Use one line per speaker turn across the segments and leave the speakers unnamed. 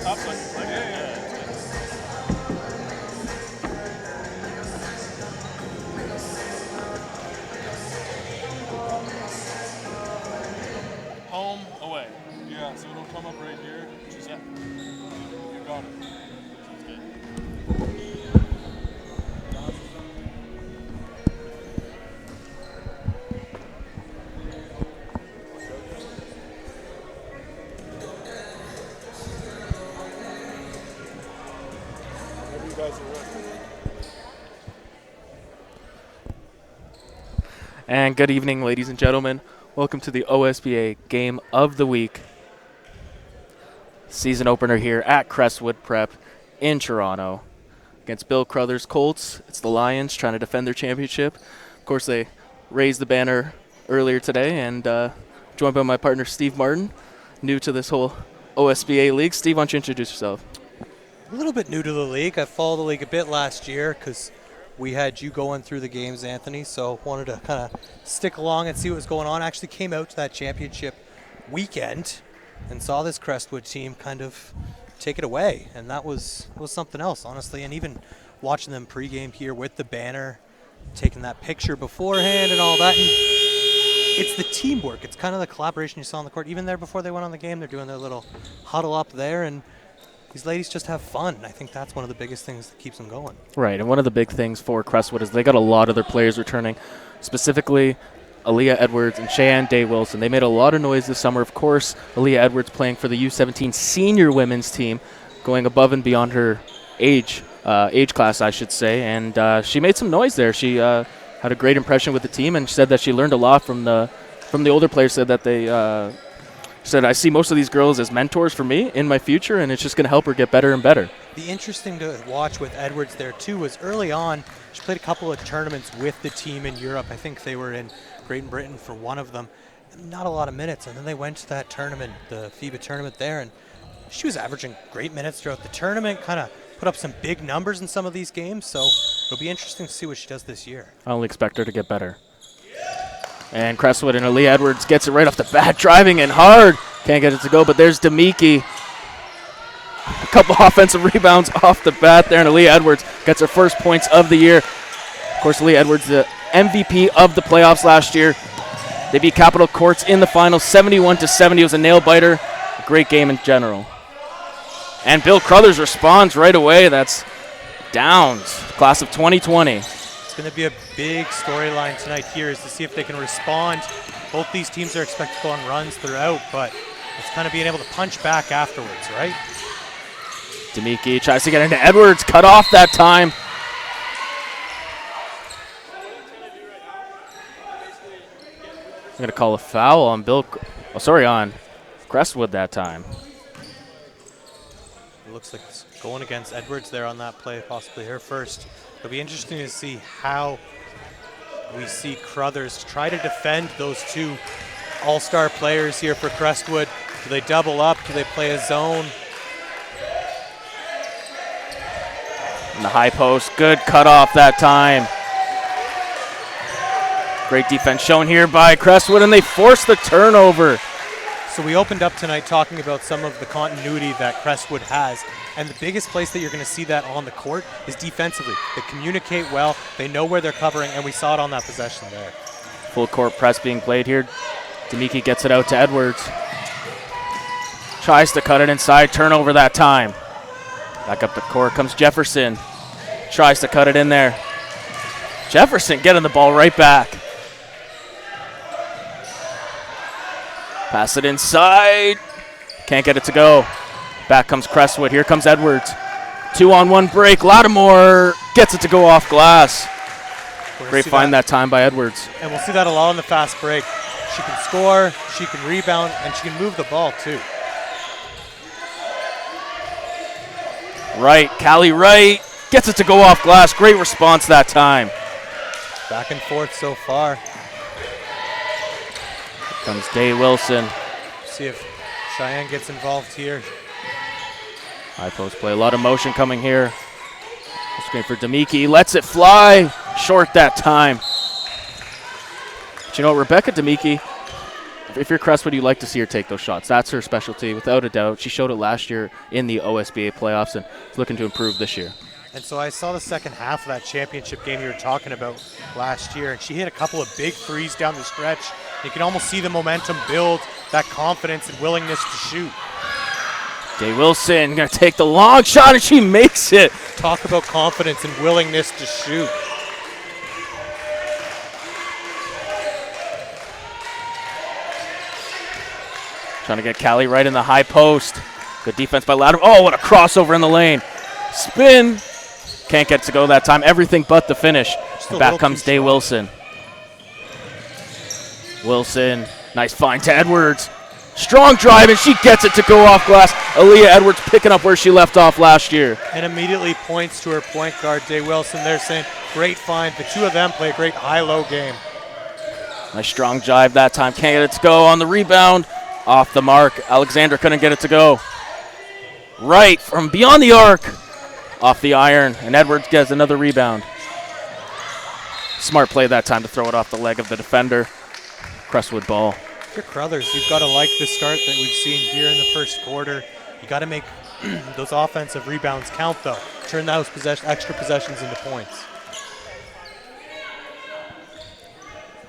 top, so I can play. Yeah. Home, away. Yeah, so it'll come up right here. Just, yeah. You got it. Sounds good. Whenever you guys are ready.
And good evening, ladies and gentlemen. Welcome to the OSBA Game of the Week. Season opener here at Crestwood Prep in Toronto against Bill Crothers Colts. It's the Lions trying to defend their championship. Of course, they raised the banner earlier today, and joined by my partner, Steve Martin, new to this whole OSBA league. Steve, why don't you introduce yourself?
A little bit new to the league. I followed the league a bit last year because we had you going through the games, Anthony, so wanted to kind of stick along and see what was going on. Actually came out to that championship weekend and saw this Crestwood team kind of take it away, and that was something else, honestly. And even watching them pregame here with the banner, taking that picture beforehand and all that. And it's the teamwork. It's kind of the collaboration you saw on the court. Even there before they went on the game, they're doing their little huddle up there, and these ladies just have fun. I think that's one of the biggest things that keeps them going.
Right, and one of the big things for Crestwood is they got a lot of their players returning, specifically Aaliyah Edwards and Cheyenne Day Wilson. They made a lot of noise this summer. Of course, Aaliyah Edwards playing for the U17 senior women's team, going above and beyond her age class, I should say, and she made some noise there. She had a great impression with the team, and she said that she learned a lot from the older players. Said that they said, I see most of these girls as mentors for me in my future, and it's just going to help her get better and better.
The interesting to watch with Edwards there, too, was early on, she played a couple of tournaments with the team in Europe. I think they were in Great Britain for one of them. Not a lot of minutes, and then they went to that tournament, the FIBA tournament there, and she was averaging great minutes throughout the tournament, kind of put up some big numbers in some of these games, so it'll be interesting to see what she does this year.
I only expect her to get better. And Crestwood and Aaliyah Edwards gets it right off the bat, driving in hard. Can't get it to go, but there's Demiki. A couple offensive rebounds off the bat there, and Aaliyah Edwards gets her first points of the year. Of course, Aaliyah Edwards, the MVP of the playoffs last year. They beat Capital Courts in the finals, 71-70. It was a nail-biter. A great game in general. And Bill Crothers responds right away. That's Downs, class of 2020.
It's going to be a big storyline tonight here is to see if they can respond. Both these teams are expected to go on runs throughout, but it's kind of being able to punch back afterwards, right?
Demiki tries to get into Edwards, cut off that time. I'm going to call a foul on on Crestwood that time.
It looks like it's going against Edwards there on that play, possibly her first. It'll be interesting to see how we see Crothers try to defend those two all-star players here for Crestwood. Do they double up? Do they play a zone?
In the high post, good cutoff that time. Great defense shown here by Crestwood, and they force the turnover.
So we opened up tonight talking about some of the continuity that Crestwood has, and the biggest place that you're going to see that on the court is defensively. They communicate well, they know where they're covering, and we saw it on that possession there.
Full court press being played here. Demiki gets it out to Edwards. Tries to cut it inside, turnover that time. Back up the court comes Jefferson. Tries to cut it in there. Jefferson getting the ball right back. Pass it inside. Can't get it to go. Back comes Crestwood. Here comes Edwards. 2-on-1 break. Lattimore gets it to go off glass. Great find that time by Edwards.
And we'll see that a lot on the fast break. She can score, she can rebound, and she can move the ball too.
Wright, Callie Wright gets it to go off glass. Great response that time.
Back and forth so far.
Here comes Day Wilson.
See if Cheyenne gets involved here.
High post play, a lot of motion coming here. Screen for Demiki, lets it fly. Short that time. But you know, Rebecca Demiki, if you're Crestwood, you like to see her take those shots. That's her specialty, without a doubt. She showed it last year in the OSBA playoffs and is looking to improve this year.
And so I saw the second half of that championship game you were talking about last year, and she hit a couple of big threes down the stretch. You can almost see the momentum build, that confidence and willingness to shoot.
Day Wilson going to take the long shot, and she makes it.
Talk about confidence and willingness to shoot.
Trying to get Callie right in the high post. Good defense by Louder. Oh, what a crossover in the lane. Spin. Can't get it to go that time. Everything but the finish. And back comes Day Wilson. Wilson, nice find to Edwards. Strong drive, and she gets it to go off glass. Aaliyah Edwards picking up where she left off last year.
And immediately points to her point guard, Day Wilson. They're saying, great find. The two of them play a great high-low game.
Nice strong drive that time. Can't get it to go on the rebound. Off the mark. Alexander couldn't get it to go. Right from beyond the arc. Off the iron, and Edwards gets another rebound. Smart play that time to throw it off the leg of the defender. Crestwood ball.
If you're Crothers, you've got to like the start that we've seen here in the first quarter. You got to make those offensive rebounds count, though. Turn those extra possessions into points.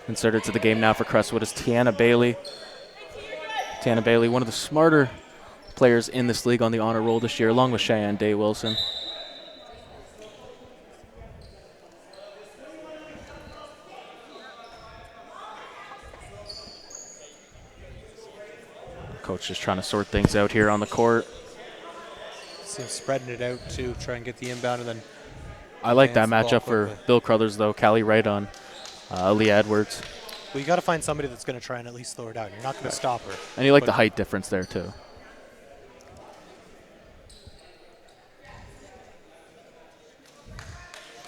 Inserted to the game now for Crestwood is Tiana Bailey. Tiana Bailey, one of the smarter players in this league on the honor roll this year, along with Cheyenne Day Wilson. Coach just trying to sort things out here on the court.
Seems spreading it out to try and get the inbound, and then
I like that matchup for Bill Crothers, though. Callie right on Aaliyah Edwards.
Well, you got to find somebody that's going to try and at least slow her down. You're not going to stop her.
And you like the height difference there, too.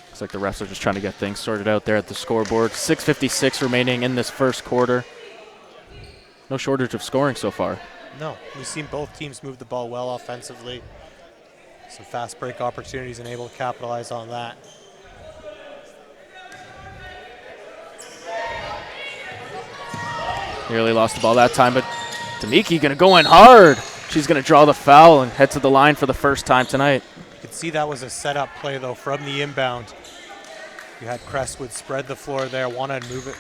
Looks like the refs are just trying to get things sorted out there at the scoreboard. 6:56 remaining in this first quarter. No shortage of scoring so far.
No, we've seen both teams move the ball well offensively. Some fast break opportunities and able to capitalize on that.
Nearly lost the ball that time, but Demiki going to go in hard. She's going to draw the foul and head to the line for the first time tonight.
You could see that was a setup play, though, from the inbound. You had Crestwood spread the floor there, want to move it,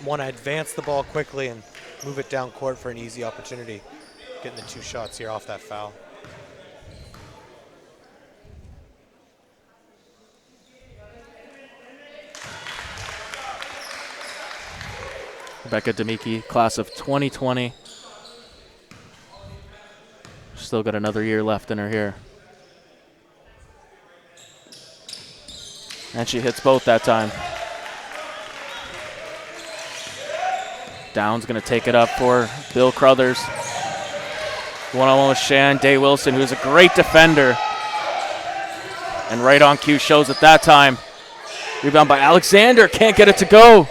want to advance the ball quickly and move it down court for an easy opportunity. Getting the two shots here off that foul.
Rebecca Demiki, class of 2020. Still got another year left in her here. And she hits both that time. Down's going to take it up for Bill Crothers. One-on-one with Cheyenne Day Wilson, who's a great defender. And right on cue shows it that time. Rebound by Alexander, can't get it to go.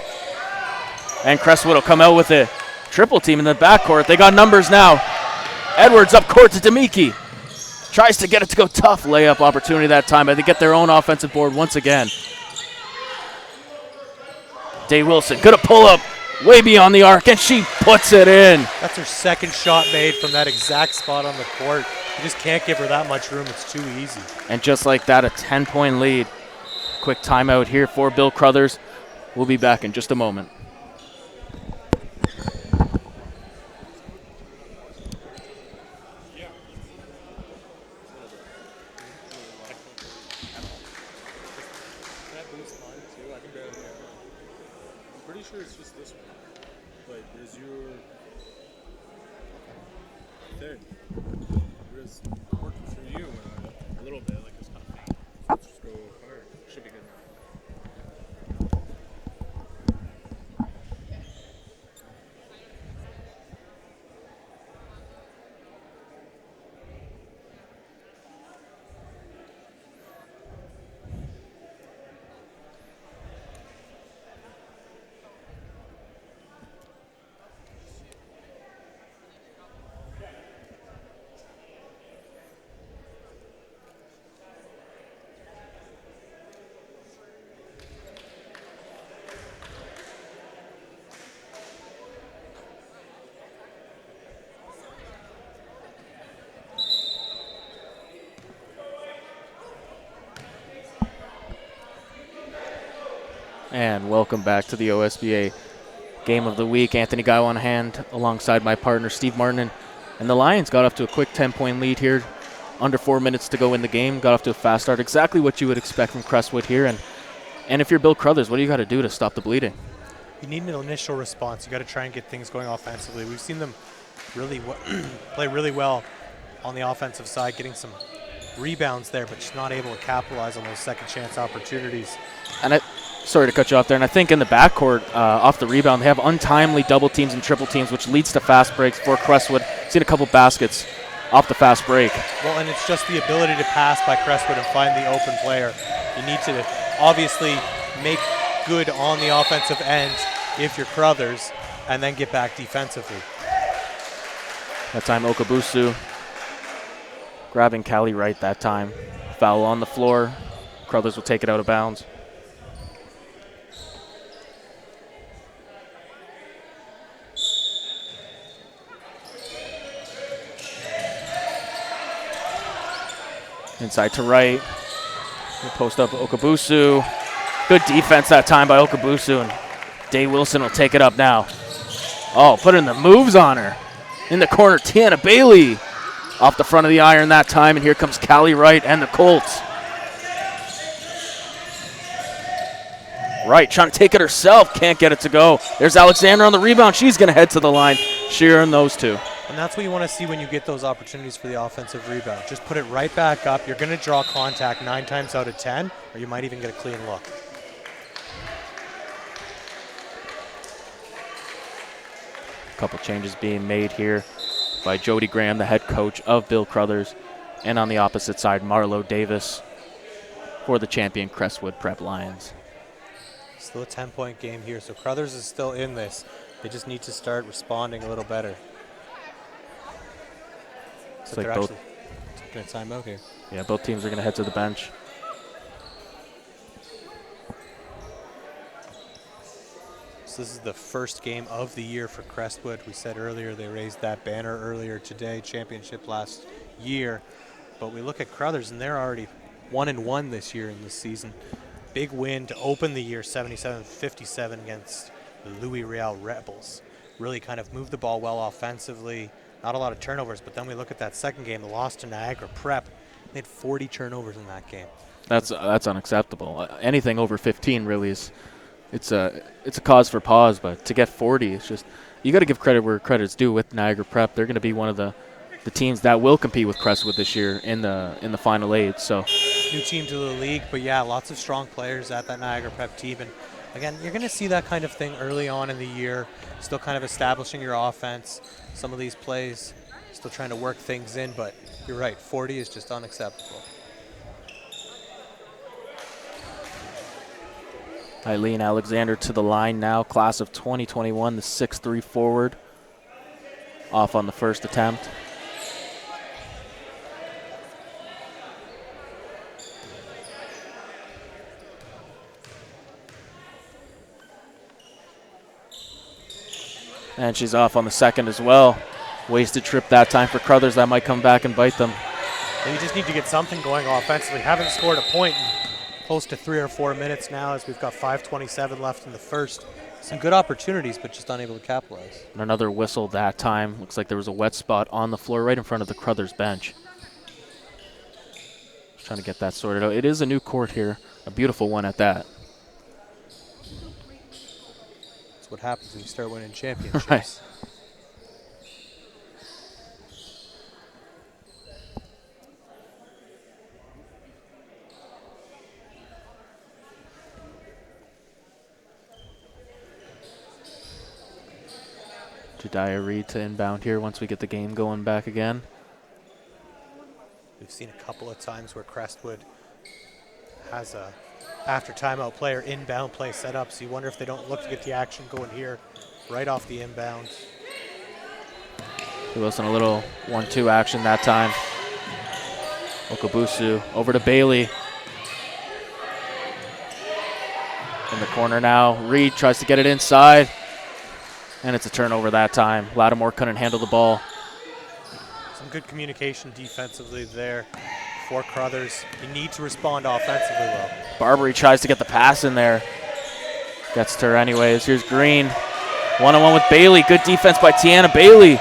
And Crestwood will come out with a triple team in the backcourt. They got numbers now. Edwards up court to Demiki. Tries to get it to go. Tough layup opportunity that time, but they get their own offensive board once again. Day Wilson, good pull up, way beyond the arc, and she puts it in.
That's her second shot made from that exact spot on the court. You just can't give her that much room. It's too easy.
And just like that, a 10-point lead. Quick timeout here for Bill Crothers. We'll be back in just a moment.
It's just this one. Like, there's your thing. There's working for you a little bit, like it's kind of faint. Let's just go hard. Should be good now.
And welcome back to the OSBA Game of the Week. Anthony Guy on hand alongside my partner Steve Martin. And the Lions got off to a quick 10-point lead here. Under 4 minutes to go in the game. Got off to a fast start. Exactly what you would expect from Crestwood here. And if you're Bill Crothers, what do you got to do to stop the bleeding?
You need an initial response. You got to try and get things going offensively. We've seen them really play really well on the offensive side, getting some rebounds there, but just not able to capitalize on those second chance opportunities.
And sorry to cut you off there. And I think in the backcourt, off the rebound, they have untimely double teams and triple teams, which leads to fast breaks for Crestwood. Seen a couple baskets off the fast break.
Well, and it's just the ability to pass by Crestwood and find the open player. You need to obviously make good on the offensive end if you're Crothers, and then get back defensively.
That time Okabusu grabbing Callie Wright that time. Foul on the floor. Crothers will take it out of bounds. Inside to Wright. Post up Okabusu. Good defense that time by Okabusu, and Day Wilson will take it up now. Oh, putting the moves on her. In the corner, Tiana Bailey off the front of the iron that time, and here comes Callie Wright and the Colts. Wright trying to take it herself, can't get it to go. There's Alexander on the rebound. She's going to head to the line. Shearing those two.
And that's what you want to see when you get those opportunities for the offensive rebound. Just put it right back up. You're going to draw contact 9 times out of 10, or you might even get a clean look.
Couple changes being made here by Jody Graham, the head coach of Bill Crothers, and on the opposite side, Marlo Davis for the champion Crestwood Prep Lions.
Still a 10-point game here, so Crothers is still in this. They just need to start responding a little better. So
like
they're
both
actually taking a timeout here.
Yeah, both teams are going to head to the bench.
So this is the first game of the year for Crestwood. We said earlier they raised that banner earlier today, championship last year. But we look at Crothers, and they're already 1-1 this year in this season. Big win to open the year, 77-57 against the Louis Real Rebels. Really kind of moved the ball well offensively. Not a lot of turnovers, but then we look at that second game, the loss to Niagara Prep. They had 40 turnovers in that game.
That's unacceptable. Anything over 15 really is. It's a cause for pause, but to get 40, it's just you got to give credit where credit's due with Niagara Prep. They're going to be one of the teams that will compete with Crestwood this year in the Final 8. So
new team to the league, but yeah, lots of strong players at that Niagara Prep team. And again, you're going to see that kind of thing early on in the year, still kind of establishing your offense. Some of these plays, still trying to work things in, but you're right, 40 is just unacceptable.
Eileen Alexander to the line now, class of 2021, the 6'3" forward, off on the first attempt. And she's off on the second as well. Wasted trip that time for Crothers. That might come back and bite them.
And you just need to get something going offensively. Haven't scored a point in close to 3 or 4 minutes now, as we've got 5:27 left in the first. Some good opportunities, but just unable to capitalize.
And another whistle that time. Looks like there was a wet spot on the floor right in front of the Crothers bench. Just trying to get that sorted out. It is a new court here, a beautiful one at that.
That's what happens when you start winning championships.
Right. Jediah Reed to inbound here once we get the game going back again.
We've seen a couple of times where Crestwood has a after timeout player inbound play set up, so you wonder if they don't look to get the action going here right off the inbound.
Wilson a little 1-2 action that time. Okabusu over to Bailey. In the corner now, Reed tries to get it inside. And it's a turnover that time. Lattimore couldn't handle the ball.
Some good communication defensively there for Crothers. You need to respond offensively well.
Barbary tries to get the pass in there. Gets to her anyways. Here's Green. One-on-one with Bailey. Good defense by Tiana Bailey.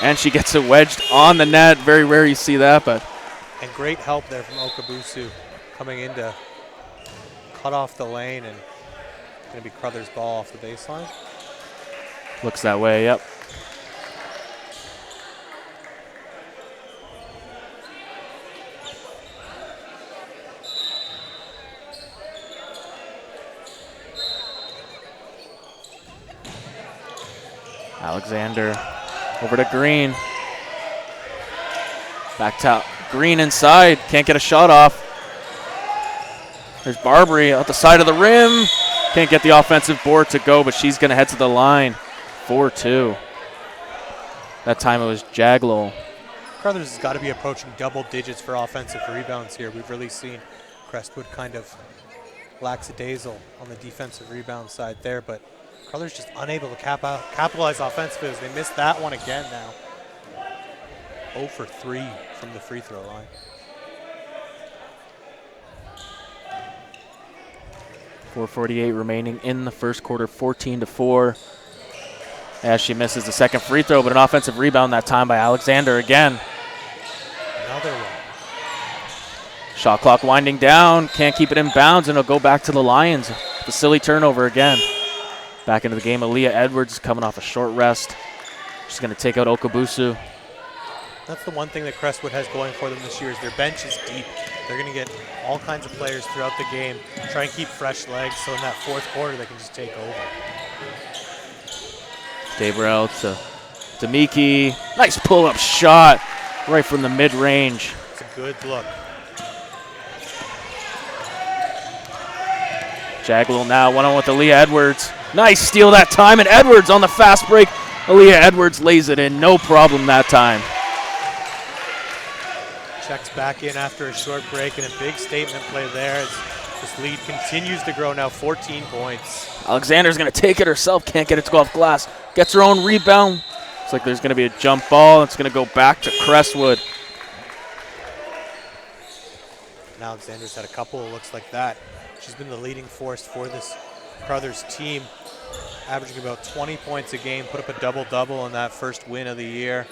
And she gets it wedged on the net. Very rare you see that, but.
And great help there from Okabusu coming in to cut off the lane, and going to be Crothers' ball off the baseline.
Looks that way, yep. Alexander over to Green. Back to Green inside. Can't get a shot off. There's Barbary at the side of the rim. Can't get the offensive board to go, but she's going to head to the line. 4-2. That time it was Jaglow.
Crothers has got to be approaching double digits for offensive rebounds here. We've really seen Crestwood kind of lackadaisical on the defensive rebound side there, but Crothers just unable to capitalize offensively as they missed that one again now. 0 for 3 from the free throw line.
.448 remaining in the first quarter, 14-4. As she misses the second free throw, but an offensive rebound that time by Alexander again.
Another one.
Shot clock winding down, can't keep it in bounds, and it'll go back to the Lions. The silly turnover again. Back into the game, Aaliyah Edwards coming off a short rest. She's going to take out Okabusu.
That's the one thing that Crestwood has going for them this year is their bench is deep. They're going to get all kinds of players throughout the game, try and keep fresh legs, so in that fourth quarter they can just take over.
Gabriel to Demiki. Nice pull-up shot right from the mid-range.
It's a good look.
Jaglow now one-on-one with Aaliyah Edwards. Nice steal that time, and Edwards on the fast break. Aaliyah Edwards lays it in, no problem that time.
Checks back in after a short break, and a big statement play there as this lead continues to grow now, 14 points.
Alexander's going to take it herself, can't get it to go off glass. Gets her own rebound. Looks like there's going to be a jump ball. It's going to go back to Crestwood.
And Alexander's had a couple of looks like that. She's been the leading force for this Crothers team, averaging about 20 points a game, put up a double-double in that first win of the year.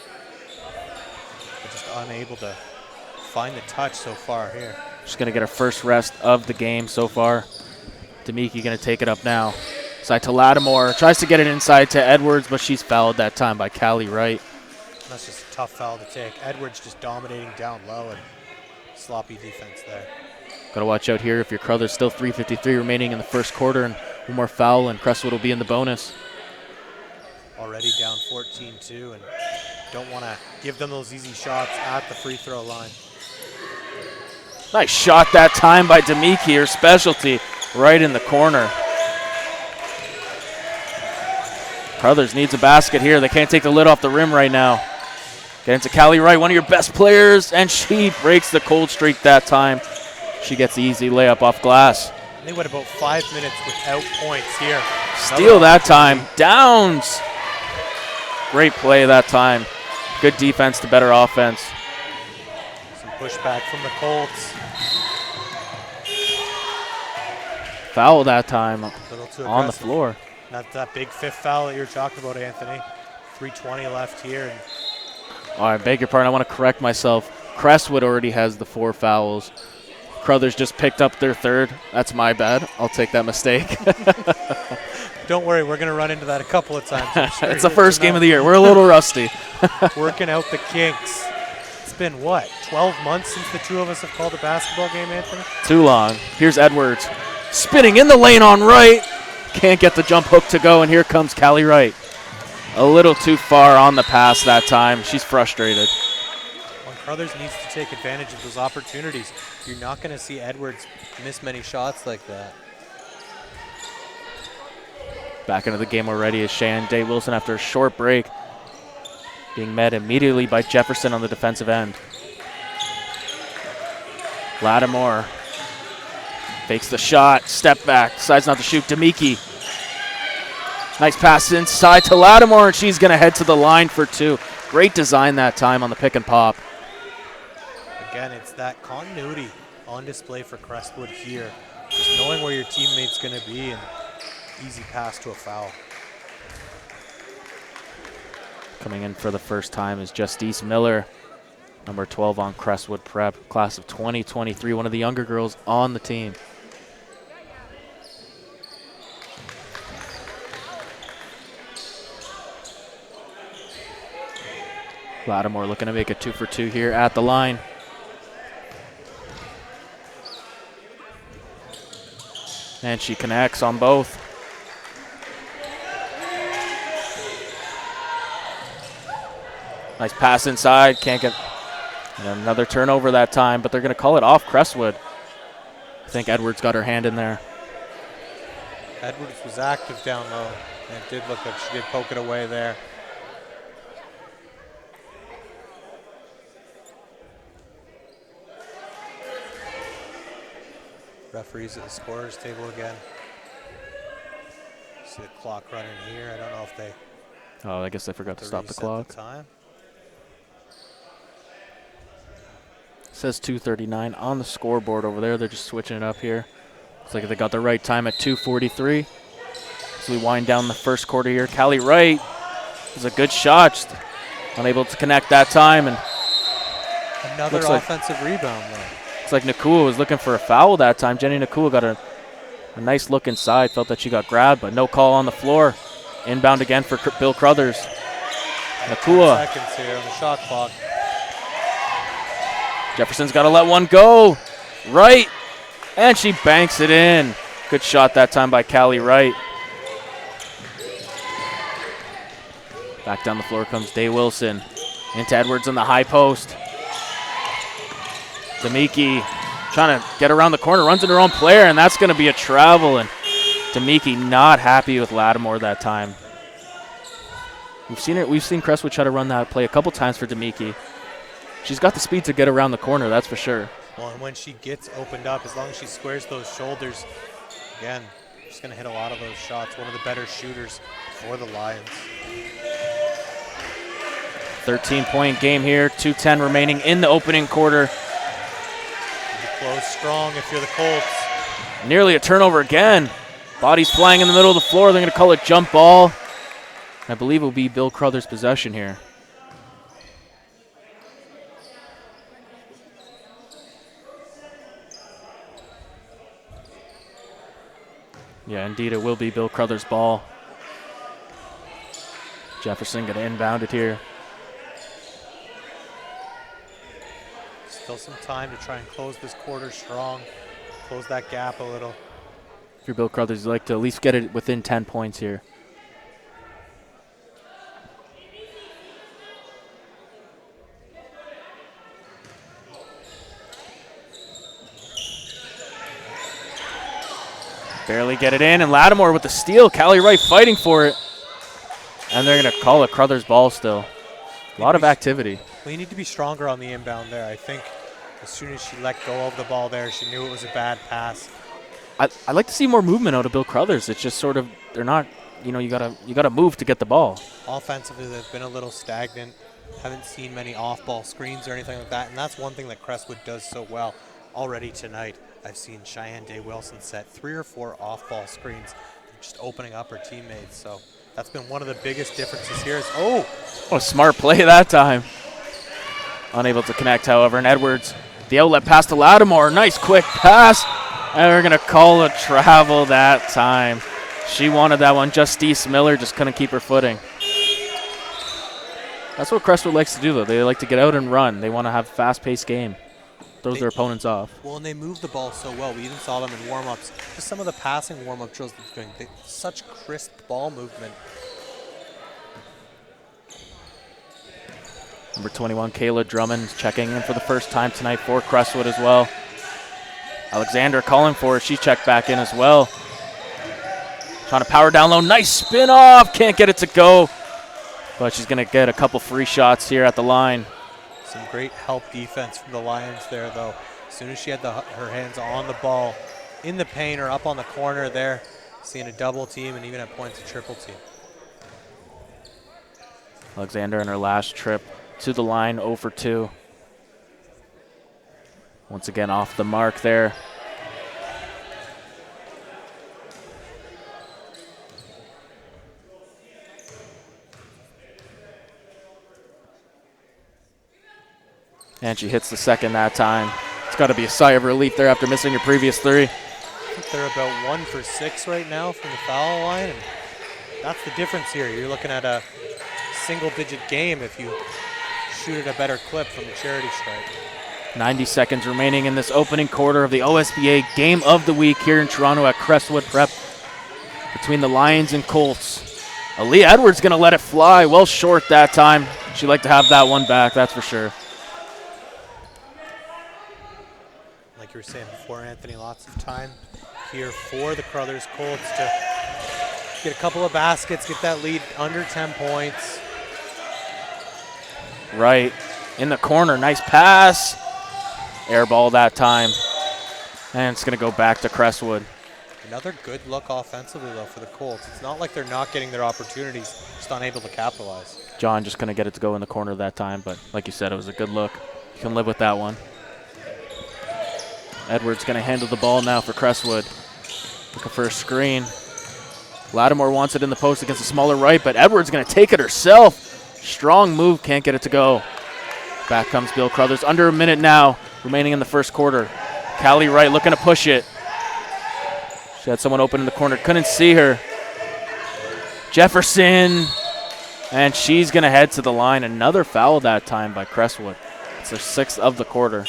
But just unable to find the touch so far here.
She's going to get her first rest of the game so far. Demiki going to take it up now. Side to Lattimore. Tries to get it inside to Edwards, but she's fouled that time by Callie Wright.
That's just a tough foul to take. Edwards just dominating down low, and sloppy defense there.
Got to watch out here if your Crothers still 3:53 remaining in the first quarter, and one more foul and Crestwood will be in the bonus.
Already down 14-2, and don't want to give them those easy shots at the free throw line.
Nice shot that time by Demiki, her specialty, right in the corner. Crothers needs a basket here. They can't take the lid off the rim right now. Get into Callie Wright, one of your best players, and she breaks the cold streak that time. She gets the easy layup off glass.
They went about 5 minutes without points here.
Steal that time. Downs. Great play that time. Good defense to better offense.
Some pushback from the Colts.
Foul that time
A little too
on the
aggressive.
floor.
Not that big fifth foul that you were talking about, Anthony. 3:20 left here. And
Oh, I beg your pardon. I want to correct myself. Crestwood already has the 4 fouls. Crothers just picked up their third. That's my bad. I'll take that mistake.
don't worry, we're going to run into that a couple of times. I'm sure.
It's the first game of the year. We're a little rusty.
Working out the kinks. It's been, what, 12 months since the two of us have called a basketball game, Anthony?
Too long. Here's Edwards. Spinning in the lane on Wright. Can't get the jump hook to go, and here comes Callie Wright. A little too far on the pass that time. She's frustrated.
Well, Crothers needs to take advantage of those opportunities. You're not going to see Edwards miss many shots like that.
Back into the game already is Cheyenne Day Wilson after a short break. Being met immediately by Jefferson on the defensive end. Lattimore fakes the shot, step back, decides not to shoot. Demiki. Nice pass inside to Lattimore, and she's going to head to the line for 2. Great design that time on the pick and pop.
Again, it's that continuity on display for Crestwood here. Just knowing where your teammate's going to be and easy pass to a foul.
Coming in for the first time is Justice Miller, number 12 on Crestwood Prep, class of 2023, one of the younger girls on the team. Lattimore looking to make a 2 for 2 here at the line. And she connects on both. Nice pass inside, can't get and another turnover that time, but they're going to call it off Crestwood. I think Edwards got her hand in there.
Edwards was active down low, and it did look like she did poke it away there. Referees at the scorer's table again. See the clock running here. I don't know if they.
Oh, I guess I forgot to stop the clock.
The time.
Says 2:39 on the scoreboard over there. They're just switching it up here. Looks like they got the right time at 2:43. As we wind down the first quarter here, Callie Wright is a good shot, just unable to connect that time, and
another offensive rebound though.
Looks like Nakua was looking for a foul that time. Jenny Nakua got a nice look inside, felt that she got grabbed, but no call on the floor. Inbound again for Bill Crothers. Nakua.
10 seconds here on the shot clock.
Jefferson's got to let one go. Right, and she banks it in. Good shot that time by Callie Wright. Back down the floor comes Day Wilson. Into Edwards in the high post. Demiki trying to get around the corner, runs into her own player, and that's going to be a travel. And Demiki not happy with Lattimore that time. We've seen Crestwood try to run that play a couple times for Demiki. She's got the speed to get around the corner, that's for sure.
Well, and when she gets opened up, as long as she squares those shoulders, again, she's going to hit a lot of those shots. One of the better shooters for the Lions.
13-point game here, 2:10 remaining in the opening quarter.
Close strong if you're the Colts.
Nearly a turnover again. Bodies flying in the middle of the floor. They're going to call it jump ball. I believe it will be Bill Crothers' possession here. Yeah, indeed, it will be Bill Crothers' ball. Jefferson going to inbound it here.
Still some time to try and close this quarter strong, close that gap a little.
If you're Bill Crothers, you'd like to at least get it within 10 points here. Barely get it in, and Lattimore with the steal. Callie Wright fighting for it. And they're going to call it Crothers' ball still. A lot of activity.
We need to be stronger on the inbound there. I think as soon as she let go of the ball there, she knew it was a bad pass.
I'd like to see more movement out of Bill Crothers. It's just sort of, they're not, you gotta move to get the ball.
Offensively, they've been a little stagnant. Haven't seen many off-ball screens or anything like that, and that's one thing that Crestwood does so well. Already tonight, I've seen Cheyenne Day Wilson set 3 or 4 off-ball screens, just opening up her teammates. So that's been one of the biggest differences here. What
a smart play that time. Unable to connect, however, and Edwards, the outlet pass to Lattimore. Nice quick pass, and we're going to call a travel that time. She wanted that one. Justice Miller just couldn't keep her footing. That's what Crestwood likes to do, though. They like to get out and run. They want to have a fast-paced game. Throws their opponents off.
Well, and they move the ball so well. We even saw them in warm-ups. Just some of the passing warm-up drills they're doing. Such crisp ball movement.
Number 21, Kayla Drummond, checking in for the first time tonight for Crestwood as well. Alexander calling for it. She checked back in as well. Trying to power down low. Nice spin off. Can't get it to go. But she's going to get a couple free shots here at the line.
Some great help defense from the Lions there, though. As soon as she had her hands on the ball, in the paint or up on the corner there, seeing a double team and even at points a triple team.
Alexander in her last trip to the line, 0 for 2. Once again off the mark there. And she hits the second that time. It's got to be a sigh of relief there after missing her previous three.
I think they're about 1 for 6 right now from the foul line, and that's the difference here. You're looking at a single-digit game if you shoot at a better clip from the charity stripe.
90 seconds remaining in this opening quarter of the OSBA Game of the Week here in Toronto at Crestwood Prep between the Lions and Colts. Aaliyah Edwards going to let it fly. Well short that time. She'd like to have that one back, that's for sure.
Like you were saying before, Anthony, lots of time here for the Crothers Colts to get a couple of baskets, get that lead under 10 points.
Right in the corner, nice pass. Air ball that time. And it's going to go back to Crestwood.
Another good look offensively, though, for the Colts. It's not like they're not getting their opportunities, just unable to capitalize.
John just going to get it to go in the corner that time, but like you said, it was a good look. You can live with that one. Edwards going to handle the ball now for Crestwood. Looking for a screen. Lattimore wants it in the post against the smaller right, but Edwards going to take it herself. Strong move, can't get it to go. Back comes Bill Crothers. Under a minute now remaining in the first quarter. Callie Wright looking to push it. She had someone open in the corner, couldn't see her. Jefferson, and she's going to head to the line. Another foul that time by Crestwood. It's their 6th of the quarter.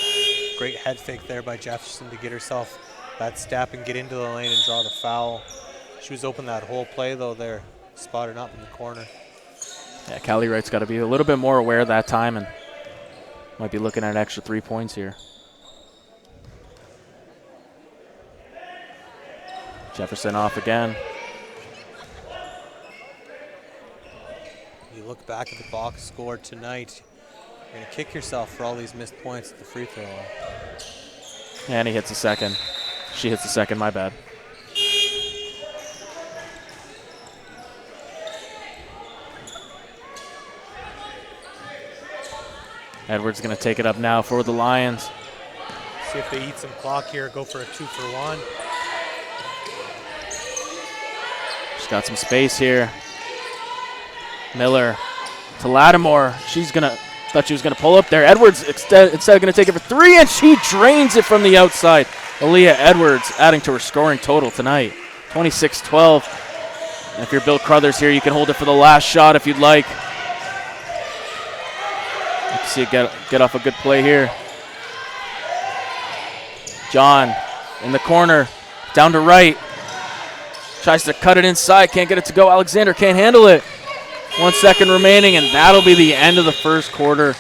Great head fake there by Jefferson to get herself that step and get into the lane and draw the foul. She was open that whole play, though, there, spotted up in the corner.
Yeah, Callie Wright's got to be a little bit more aware that time and might be looking at an extra 3 points here. Jefferson off again.
You look back at the box score tonight, you're going to kick yourself for all these missed points at the free throw line.
And he hits the second. She hits the second, my bad. Edwards going to take it up now for the Lions.
See if they eat some clock here, go for a 2-for-1.
She's got some space here. Miller to Lattimore. Thought she was gonna pull up there. Edwards instead gonna take it for 3, and she drains it from the outside. Aaliyah Edwards adding to her scoring total tonight. 26-12. And if you're Bill Crothers here, you can hold it for the last shot if you'd like. You can see it get off a good play here. John in the corner, down to right. Tries to cut it inside, can't get it to go. Alexander can't handle it. 1 second remaining, and that'll be the end of the first quarter.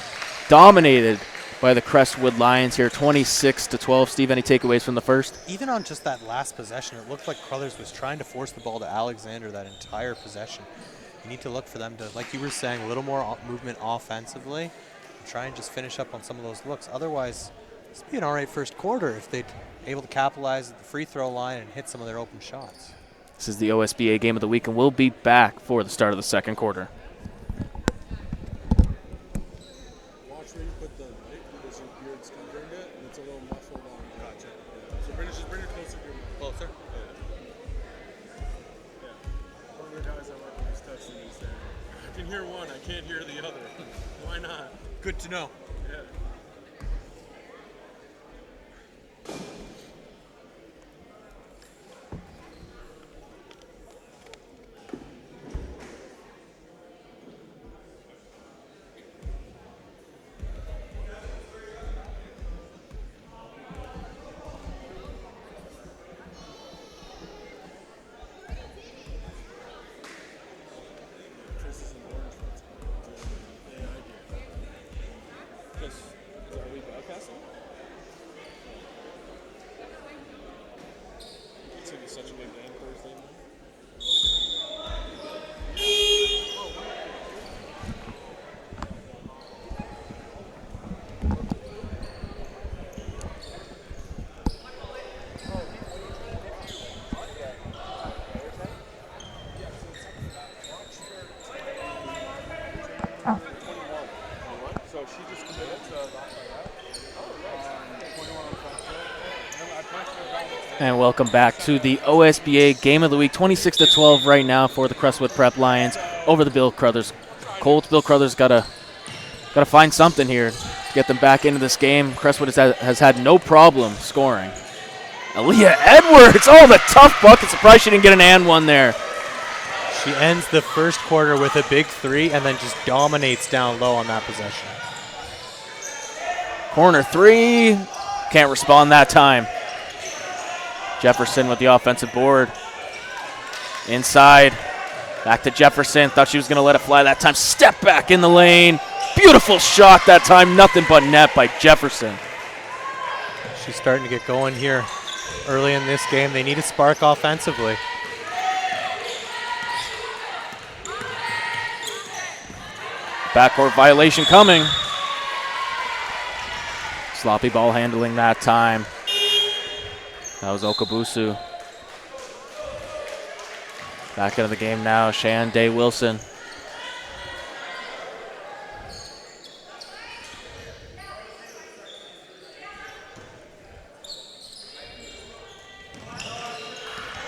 Dominated by the Crestwood Lions here, 26-12. Steve, any takeaways from the first?
Even on just that last possession, it looked like Crothers was trying to force the ball to Alexander that entire possession. You need to look for them to, like you were saying, a little more movement offensively and try and just finish up on some of those looks. Otherwise, this would be an all right first quarter if they'd able to capitalize at the free throw line and hit some of their open shots.
This is the OSBA Game of the Week, and we'll be back for the start of the second quarter.
Watch where you put the mic because your beard's covering it and it's a little muffled on. Gotcha. Yeah. So bring it closer to your mic. Closer? Yeah. One of the guys I work with is testing me saying, I can hear one, I can't hear the other. Why not?
Good to know.
Yeah.
And welcome back to the OSBA Game of the Week, 26-12 right now for the Crestwood Prep Lions over the Bill Crothers Colts. Bill Crothers gotta find something here. get them back into this game. Crestwood has had no problem scoring. Aaliyah Edwards, oh, the tough bucket. Surprised she didn't get an and one there.
She ends the first quarter with a big three and then just dominates down low on that possession.
Corner three, can't respond that time. Jefferson with the offensive board. Inside, back to Jefferson. Thought she was going to let it fly that time. Step back in the lane. Beautiful shot that time. Nothing but net by Jefferson.
She's starting to get going here early in this game. They need a spark offensively.
Backcourt violation coming. Sloppy ball handling that time. That was Okabusu. Back into the game now, Cheyenne Day-Wilson.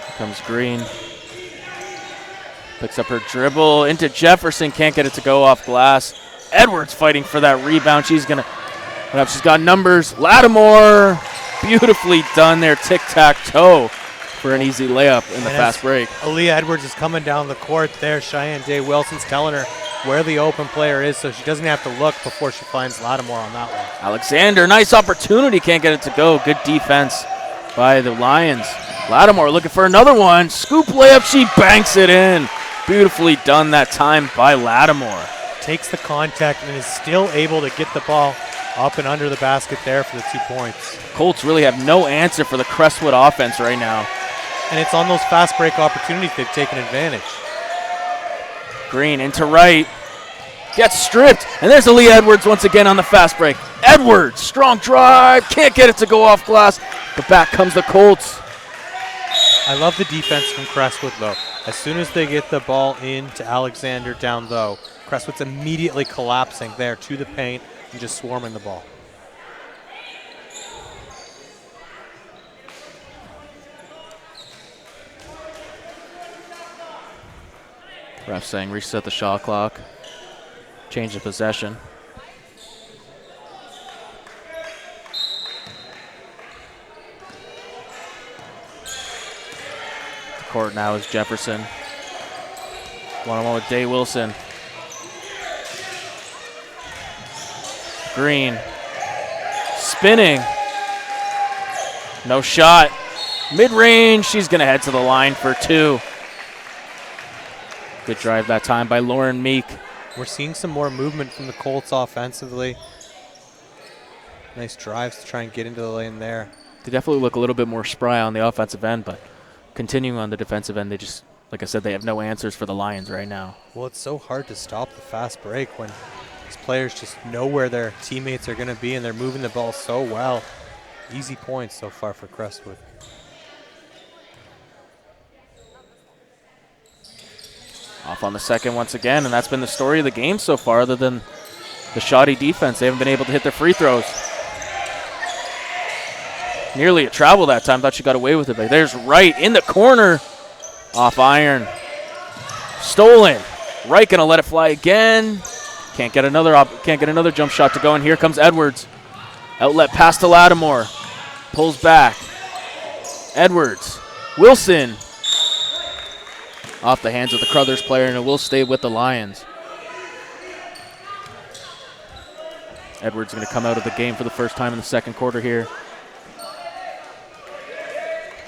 Here comes Green. Picks up her dribble into Jefferson, can't get it to go off glass. Edwards fighting for that rebound. She's got numbers. Lattimore, beautifully done there, tic-tac-toe for an easy layup in the fast break.
Aaliyah Edwards is coming down the court there. Cheyenne Day-Wilson's telling her where the open player is so she doesn't have to look before she finds Lattimore on that one.
Alexander, nice opportunity, can't get it to go. Good defense by the Lions. Lattimore looking for another one. Scoop layup, she banks it in. Beautifully done that time by Lattimore.
Takes the contact and is still able to get the ball up and under the basket there for the 2 points.
Colts really have no answer for the Crestwood offense right now.
And it's on those fast break opportunities they've taken advantage.
Green into right. Gets stripped. And there's Aaliyah Edwards once again on the fast break. Edwards, strong drive. Can't get it to go off glass. But back comes the Colts.
I love the defense from Crestwood, though. As soon as they get the ball into Alexander down low, Crestwood's immediately collapsing there to the paint and just swarming the ball.
Ref saying reset the shot clock. Change the possession. Court now is Jefferson. One-on-one with Day-Wilson. Green. Spinning. No shot. Mid-range. She's going to head to the line for two. Good drive that time by Lauren Meek.
We're seeing some more movement from the Colts offensively. Nice drives to try and get into the lane there.
They definitely look a little bit more spry on the offensive end, but continuing on the defensive end, they just, like I said, they have no answers for the Lions right now.
Well, it's so hard to stop the fast break when these players just know where their teammates are going to be and they're moving the ball so well. Easy points so far for Crestwood.
Off on the second once again, and that's been the story of the game so far, other than the shoddy defense. They haven't been able to hit their free throws. Nearly a travel that time. Thought she got away with it, but there's Wright in the corner. Off iron. Stolen. Wright gonna let it fly again. Can't get another jump shot to go, and here comes Edwards. Outlet pass to Lattimore. Pulls back. Edwards. Wilson. Off the hands of the Crothers player, and it will stay with the Lions. Edwards going to come out of the game for the first time in the second quarter here,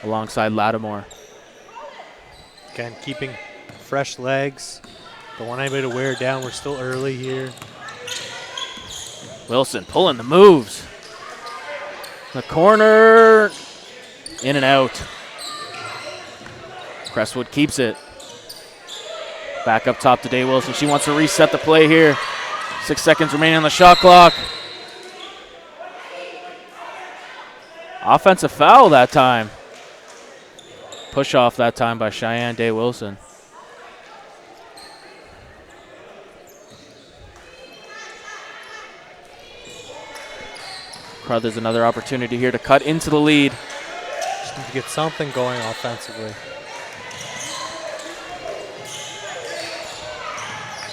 alongside Lattimore.
Again, keeping fresh legs. Don't want anybody to wear down. We're still early here.
Wilson pulling the moves. The corner. In and out. Crestwood keeps it. Back up top to Day-Wilson. She wants to reset the play here. 6 seconds remaining on the shot clock. Offensive foul that time. Push off that time by Cheyenne Day-Wilson. Crothers another opportunity here to cut into the lead.
Just need to get something going offensively.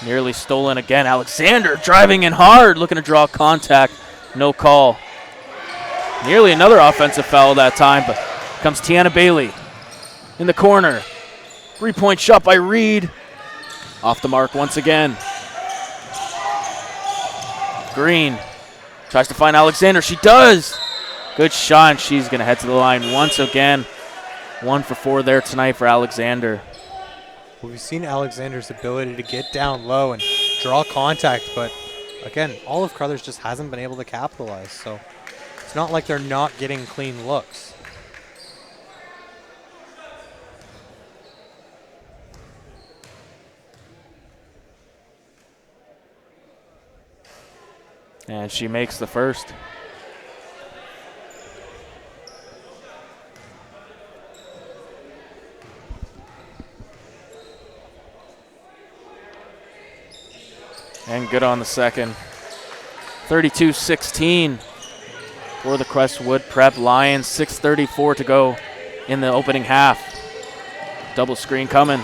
Nearly stolen again. Alexander driving in hard, looking to draw contact. No call. Nearly another offensive foul that time, but comes Tiana Bailey in the corner. 3-point shot by Reed. Off the mark once again. Green tries to find Alexander. She does. Good shot, and she's going to head to the line once again. 1 for 4 there tonight for Alexander.
Well, we've seen Alexander's ability to get down low and draw contact, but again, all of Crothers just hasn't been able to capitalize. So it's not like they're not getting clean looks.
And she makes the first. And good on the second. 32-16 for the Crestwood Prep Lions. 6:34 to go in the opening half. Double screen coming.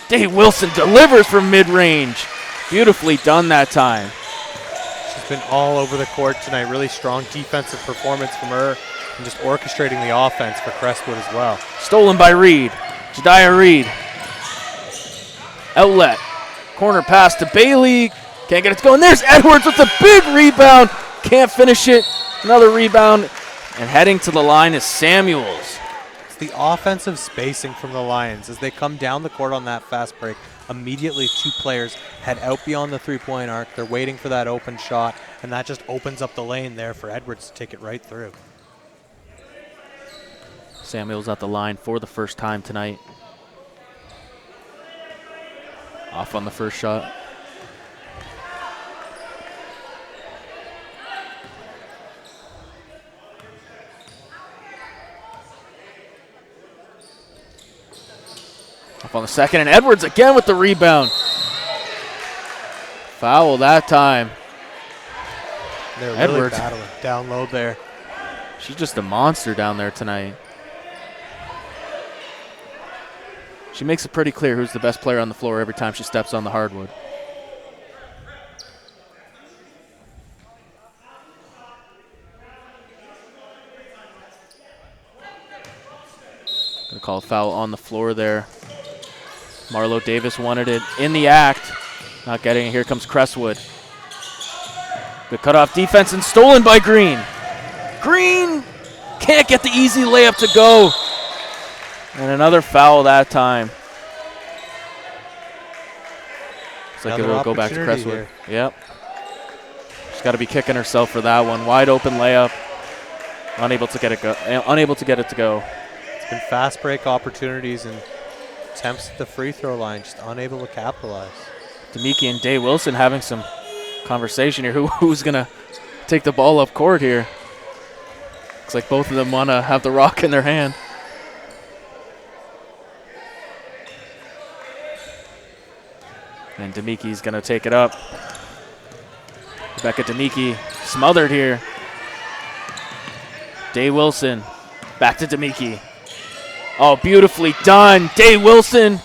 Dave Wilson delivers from mid-range. Beautifully done that time.
She's been all over the court tonight. Really strong defensive performance from her and just orchestrating the offense for Crestwood as well.
Stolen by Reed. Jediah Reed. Outlet. Corner pass to Bailey. Can't get it to go. And there's Edwards with a big rebound. Can't finish it. Another rebound. And heading to the line is Samuels.
It's the offensive spacing from the Lions as they come down the court on that fast break. Immediately 2 players head out beyond the 3-point arc. They're waiting for that open shot, and that just opens up the lane there for Edwards to take it right through.
Samuels at the line for the first time tonight. Off on the first shot. Off on the second, and Edwards again with the rebound. Foul that time.
They're really
Edwards
battling down low there.
She's just a monster down there tonight. She makes it pretty clear who's the best player on the floor every time she steps on the hardwood. Gonna call a foul on the floor there. Marlo Davis wanted it in the act. Not getting it. Here comes Crestwood. Good cutoff defense and stolen by Green. Green can't get the easy layup to go. And another foul that time. Looks like it will go back to Crestwood. Yep. She's got to be kicking herself for that one. Wide open layup. Unable to get it to go.
It's been fast break opportunities and attempts at the free throw line, just unable to capitalize.
Demiki and Day Wilson having some conversation here. Who's going to take the ball up court here? Looks like both of them want to have the rock in their hand. And Demiki's going to take it up. Rebecca Demiki smothered here. Day Wilson back to Demiki. Oh, beautifully done. Day Wilson.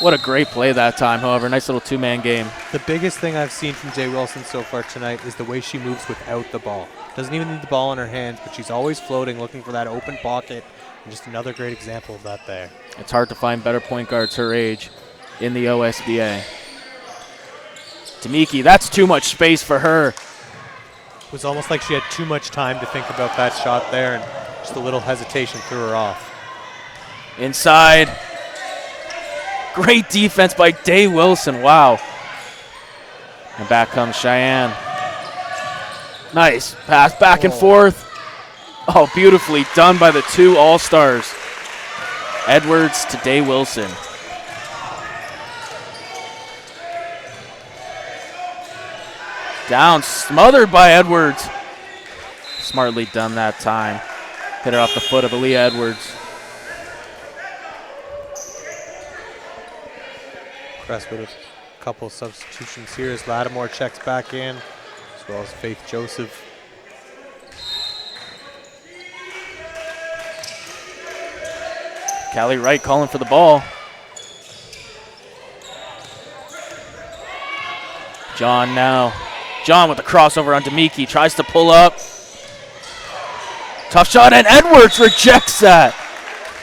What a great play that time, however. Nice little two-man game.
The biggest thing I've seen from Day Wilson so far tonight is the way she moves without the ball. Doesn't even need the ball in her hands, but she's always floating, looking for that open pocket. And just another great example of that there.
It's hard to find better point guards her age in the OSBA. Demiki, that's too much space for her.
It was almost like she had too much time to think about that shot there, and just a little hesitation threw her off.
Inside. Great defense by Day Wilson. Wow. And back comes Cheyenne. Nice pass back and forth. Oh, beautifully done by the two All-Stars. Edwards to Day Wilson. Down, smothered by Edwards. Smartly done that time. Hit it off the foot of Aaliyah Edwards.
Crestwood with a couple of substitutions here as Lattimore checks back in, as well as Faith Joseph.
Callie Wright calling for the ball. John now. John with the crossover on Demiki. Tries to pull up. Tough shot, and Edwards rejects that.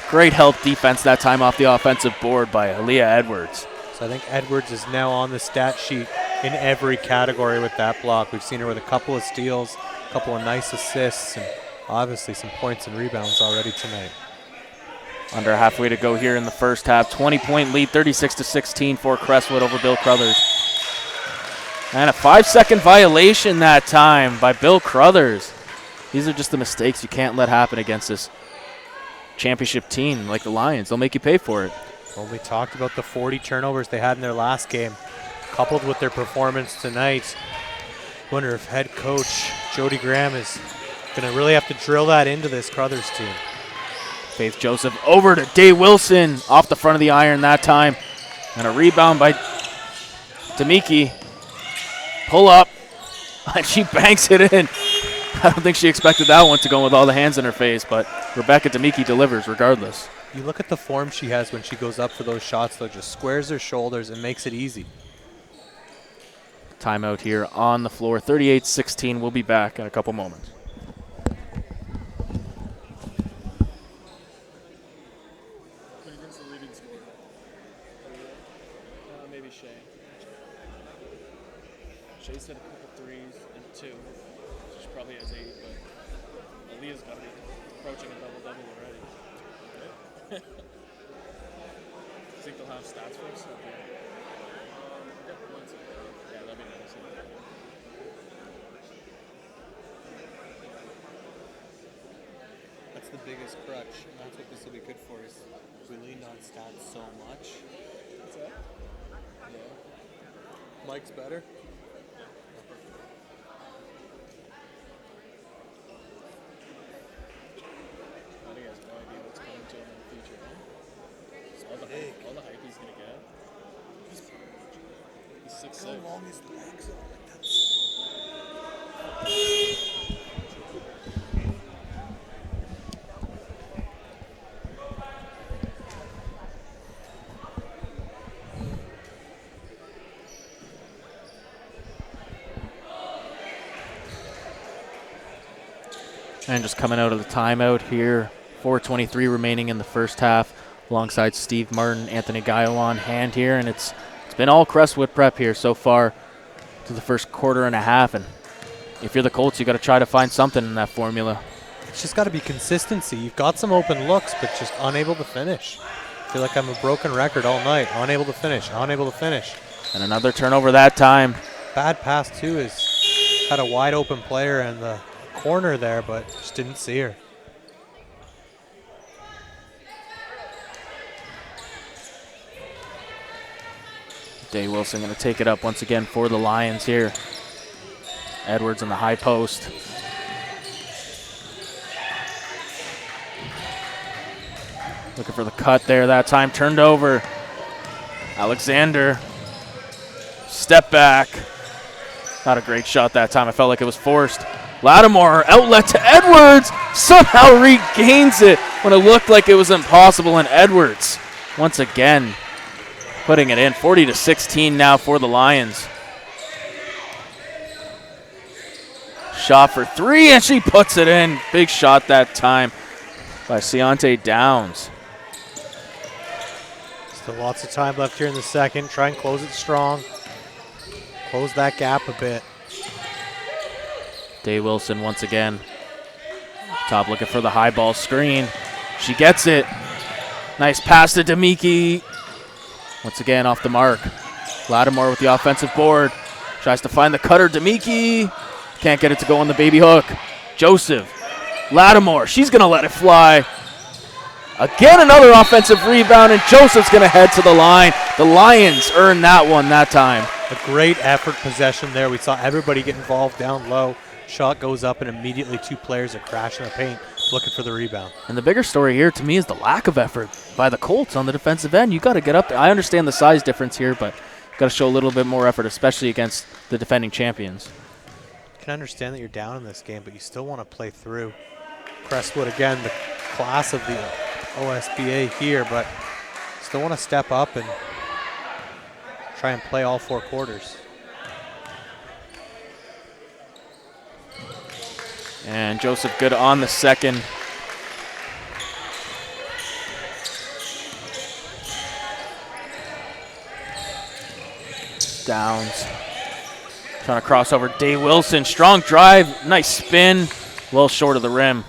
Great help defense that time off the offensive board by Aaliyah Edwards.
So I think Edwards is now on the stat sheet in every category with that block. We've seen her with a couple of steals, a couple of nice assists, and obviously some points and rebounds already tonight.
Under halfway to go here in the first half. 20-point lead, 36-16 for Crestwood over Bill Crothers. And a 5-second violation that time by Bill Crothers. These are just the mistakes you can't let happen against this championship team like the Lions. They'll make you pay for it.
Well, we talked about the 40 turnovers they had in their last game, coupled with their performance tonight. Wonder if head coach Jody Graham is going to really have to drill that into this Crothers team.
Faith Joseph over to Day Wilson off the front of the iron that time. And a rebound by Demiki. Pull up, and she banks it in. I don't think she expected that one to go with all the hands in her face, but Rebecca Demiki delivers regardless.
You look at the form she has when she goes up for those shots, though, just squares her shoulders and makes it easy.
Timeout here on the floor, 38-16. We'll be back in a couple moments.
Maybe Shea. Shea's hit a couple threes and 2. She probably has 8, but Aaliyah's got to be approaching a double-double already. Do you think they'll have stats for us? Yeah, that'd be nice.
That's the biggest crutch, and that's what this will be good for, is we leaned on stats so much.
What's that?
Yeah. Mike's better.
I think he has no idea what's coming to him in the future. So all the hype he's going to get. He's 6'6".
How long his legs are.
And just coming out of the timeout here, 4:23 remaining in the first half, alongside Steve Martin, Anthony Gaio on hand here, and it's been all Crestwood prep here so far to the first quarter and a half. And if you're the Colts, you got to try to find something in that formula.
It's just got to be consistency. You've got some open looks, but just unable to finish. I feel like I'm a broken record all night. Unable to finish, unable to finish.
And another turnover that time.
Bad pass, too, is had a wide open player in the corner there, but just didn't see her.
Day Wilson going to take it up once again for the Lions here. Edwards in the high post. Looking for the cut there that time. Turned over. Alexander. Step back. Not a great shot that time. I felt like it was forced. Lattimore, outlet to Edwards. Somehow regains it when it looked like it was impossible. And Edwards, once again, putting it in. 40-16 now for the Lions. Shot for 3, and she puts it in. Big shot that time by Ciante Downs.
Still lots of time left here in the second. Try and close it strong. Close that gap a bit.
Day Wilson once again. Top looking for the high ball screen. She gets it. Nice pass to Demiki. Once again off the mark. Lattimore with the offensive board. Tries to find the cutter. Demiki. Can't get it to go on the baby hook. Joseph. Lattimore. She's going to let it fly. Again, another offensive rebound, and Joseph's going to head to the line. The Lions earned that one that time.
A great effort possession there. We saw everybody get involved down low. Shot goes up, and immediately 2 players are crashing the paint looking for the rebound.
And the bigger story here to me is the lack of effort by the Colts on the defensive end. You got to get up there. I understand the size difference here, but you got to show a little bit more effort, especially against the defending champions.
I can understand that you're down in this game, but you still want to play through. Crestwood, again, the class of the OSBA here, but still want to step up and try and play all 4 quarters.
And Joseph good on the second. Downs. Trying to cross over Day Wilson. Strong drive. Nice spin. Well short of the rim.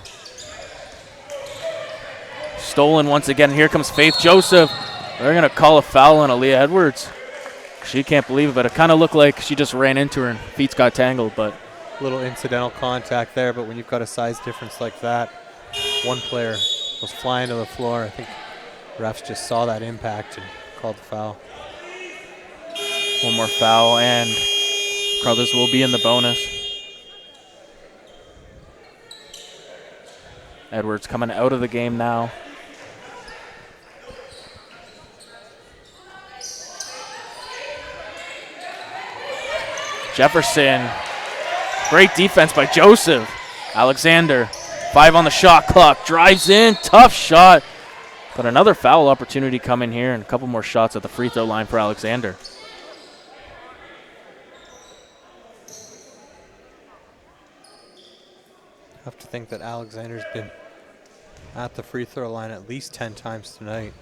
Stolen once again. Here comes Faith Joseph. They're going to call a foul on Aaliyah Edwards. She can't believe it, but it kind of looked like she just ran into her and feet got tangled. But
little incidental contact there, but when you've got a size difference like that, one player was flying to the floor. I think refs just saw that impact and called the foul.
One more foul, and Crothers will be in the bonus. Edwards coming out of the game now. Jefferson. Great defense by Joseph. Alexander, 5 on the shot clock. Drives in, tough shot. But another foul opportunity coming here and a couple more shots at the free throw line for Alexander.
I have to think that Alexander's been at the free throw line at least 10 times tonight.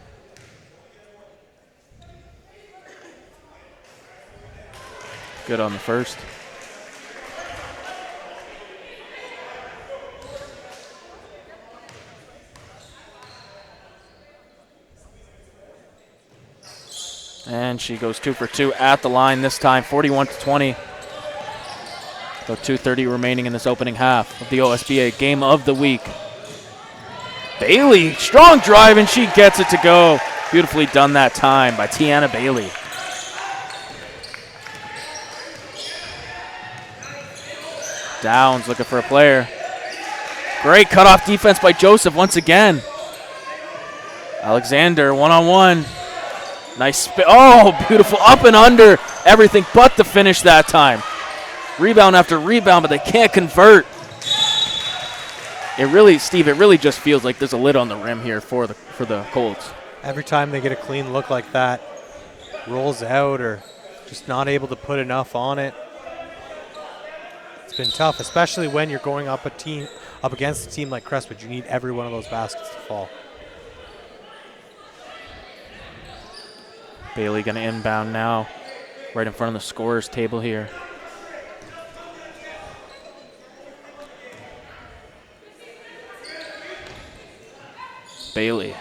Good on the first. And she goes 2 for 2 at the line this time, 41-20. So 2:30 remaining in this opening half of the OSBA Game of the Week. Bailey, strong drive, and she gets it to go. Beautifully done that time by Tiana Bailey. Downs looking for a player. Great cutoff defense by Joseph once again. Alexander, one-on-one. Nice spin. Oh, beautiful. Up and under. Everything but the finish that time. Rebound after rebound, but they can't convert. It really, Steve, it really just feels like there's a lid on the rim here for the Colts.
Every time they get a clean look like that, rolls out or just not able to put enough on it. It's been tough, especially when you're going up against a team like Crestwood. You need every one of those baskets to fall.
Bailey going to inbound now, right in front of the scorer's table here. Bailey.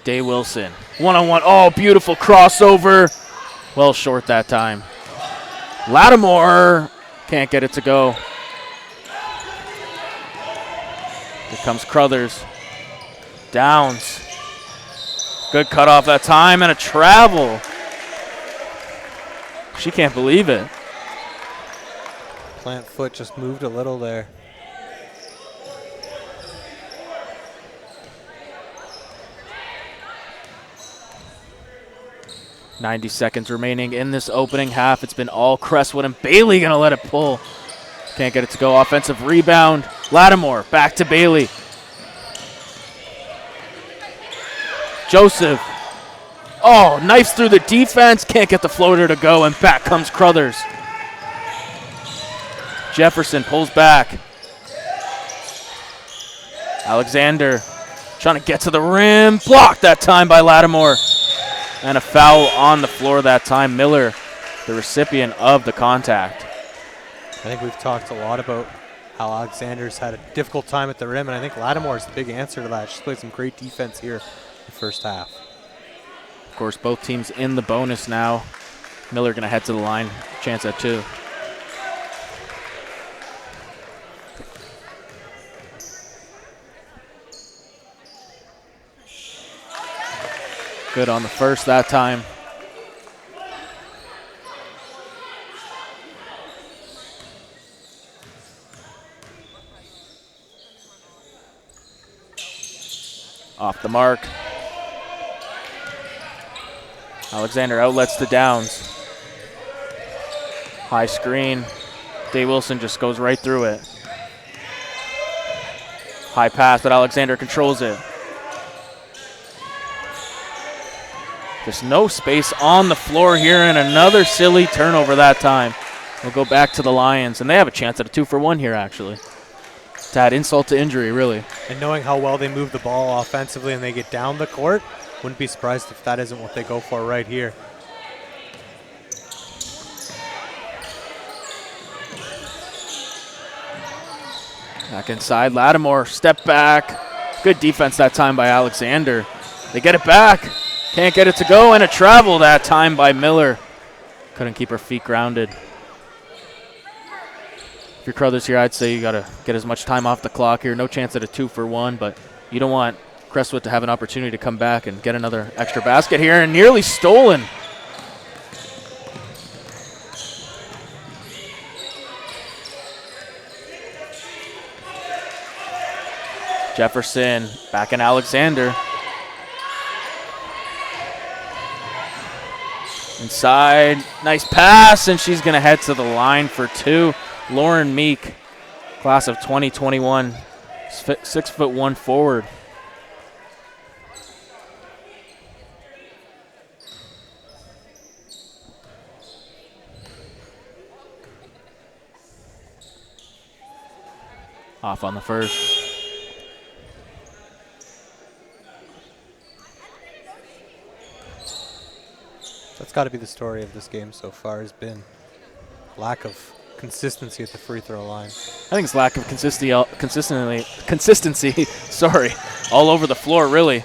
Day Wilson. One-on-one. Oh, beautiful crossover. Well short that time. Lattimore can't get it to go. Here comes Crothers. Downs. Good cutoff that time and a travel. She can't believe it.
Plant foot just moved a little there.
.90 seconds remaining in this opening half. It's been all Crestwood, and Bailey going to let it pull. Can't get it to go. Offensive rebound. Lattimore back to Bailey. Joseph. Oh, knifes through the defense. Can't get the floater to go, and back comes Crothers. Jefferson pulls back. Alexander trying to get to the rim. Blocked that time by Lattimore. And a foul on the floor that time. Miller, the recipient of the contact.
I think we've talked a lot about how Alexander's had a difficult time at the rim, and I think Lattimore is the big answer to that. She's played some great defense here in the first half.
Of course, both teams in the bonus now. Miller going to head to the line. Chance at 2. Good on the first that time. Off the mark. Alexander outlets to Downs. High screen. Day Wilson just goes right through it. High pass, but Alexander controls it. There's no space on the floor here, and another silly turnover that time. We'll go back to the Lions, and they have a chance at a 2-for-1 here, actually. to add insult to injury, really.
And knowing how well they move the ball offensively and they get down the court, wouldn't be surprised if that isn't what they go for right here.
Back inside, Lattimore, step back. Good defense that time by Alexander. They get it back. Can't get it to go, and a travel that time by Miller. Couldn't keep her feet grounded. If you're Crothers here, I'd say you got to get as much time off the clock here. No chance at a 2-for-1, but you don't want Crestwood to have an opportunity to come back and get another extra basket here, and nearly stolen. Jefferson back in Alexander. Inside, nice pass, and she's going to head to the line for 2. Lauren Meek, class of 2021, 6'1" forward. Off on the first.
That's got to be the story of this game so far, has been lack of consistency at the free throw line.
I think it's lack of consistency, sorry, all over the floor, really.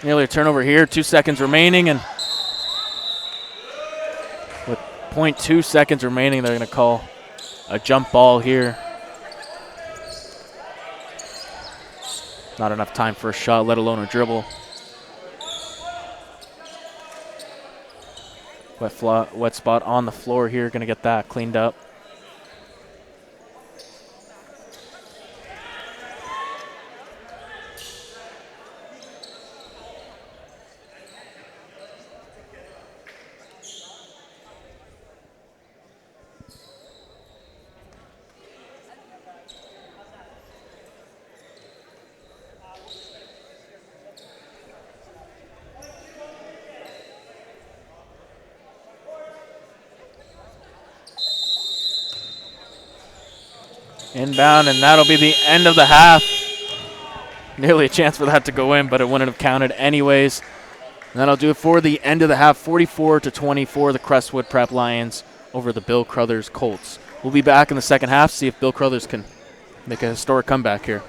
Nearly a turnover here, 2 seconds remaining, and with 0.2 seconds remaining, they're going to call a jump ball here. Not enough time for a shot, let alone a dribble. Wet spot on the floor here. Going to get that cleaned up. Inbound, and that'll be the end of the half. Nearly a chance for that to go in, but it wouldn't have counted anyways. And that'll do it for the end of the half, 44-24, the Crestwood Prep Lions over the Bill Crothers Colts. We'll be back in the second half, see if Bill Crothers can make a historic comeback here.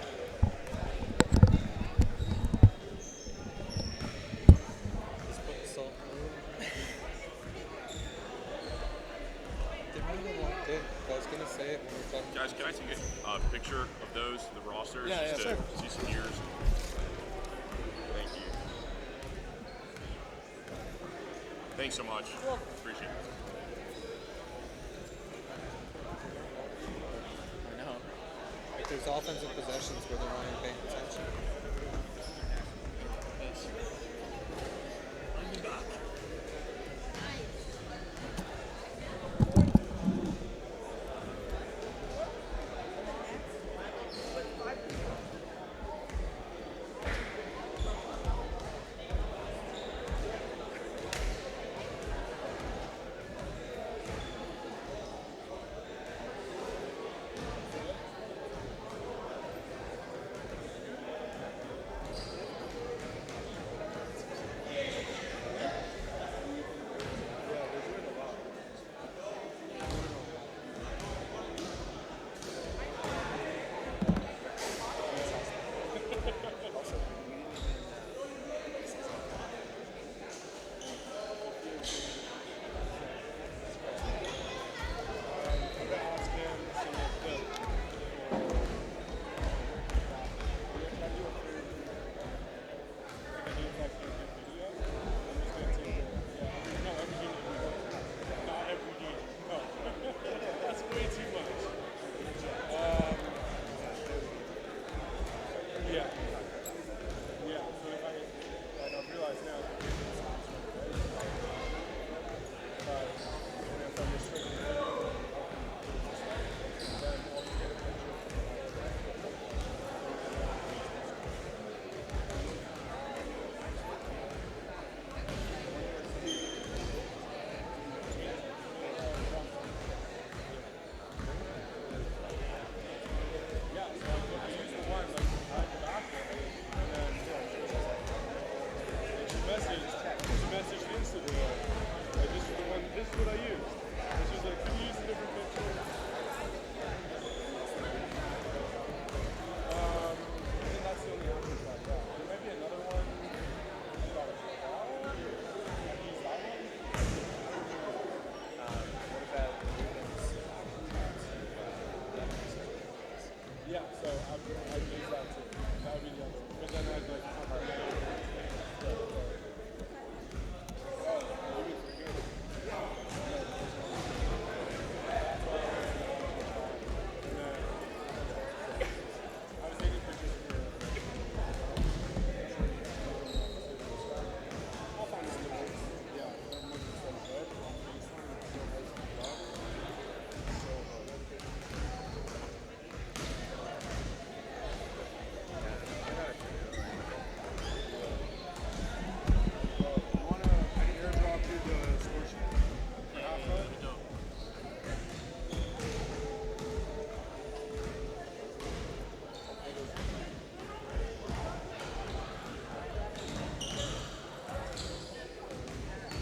Guys, can I take a picture of those, the rosters,
Yeah,
just
sure.
to see some years? Thank you. Thanks so much. Appreciate it.
I know. Like there's offensive possessions where they're not even paying attention.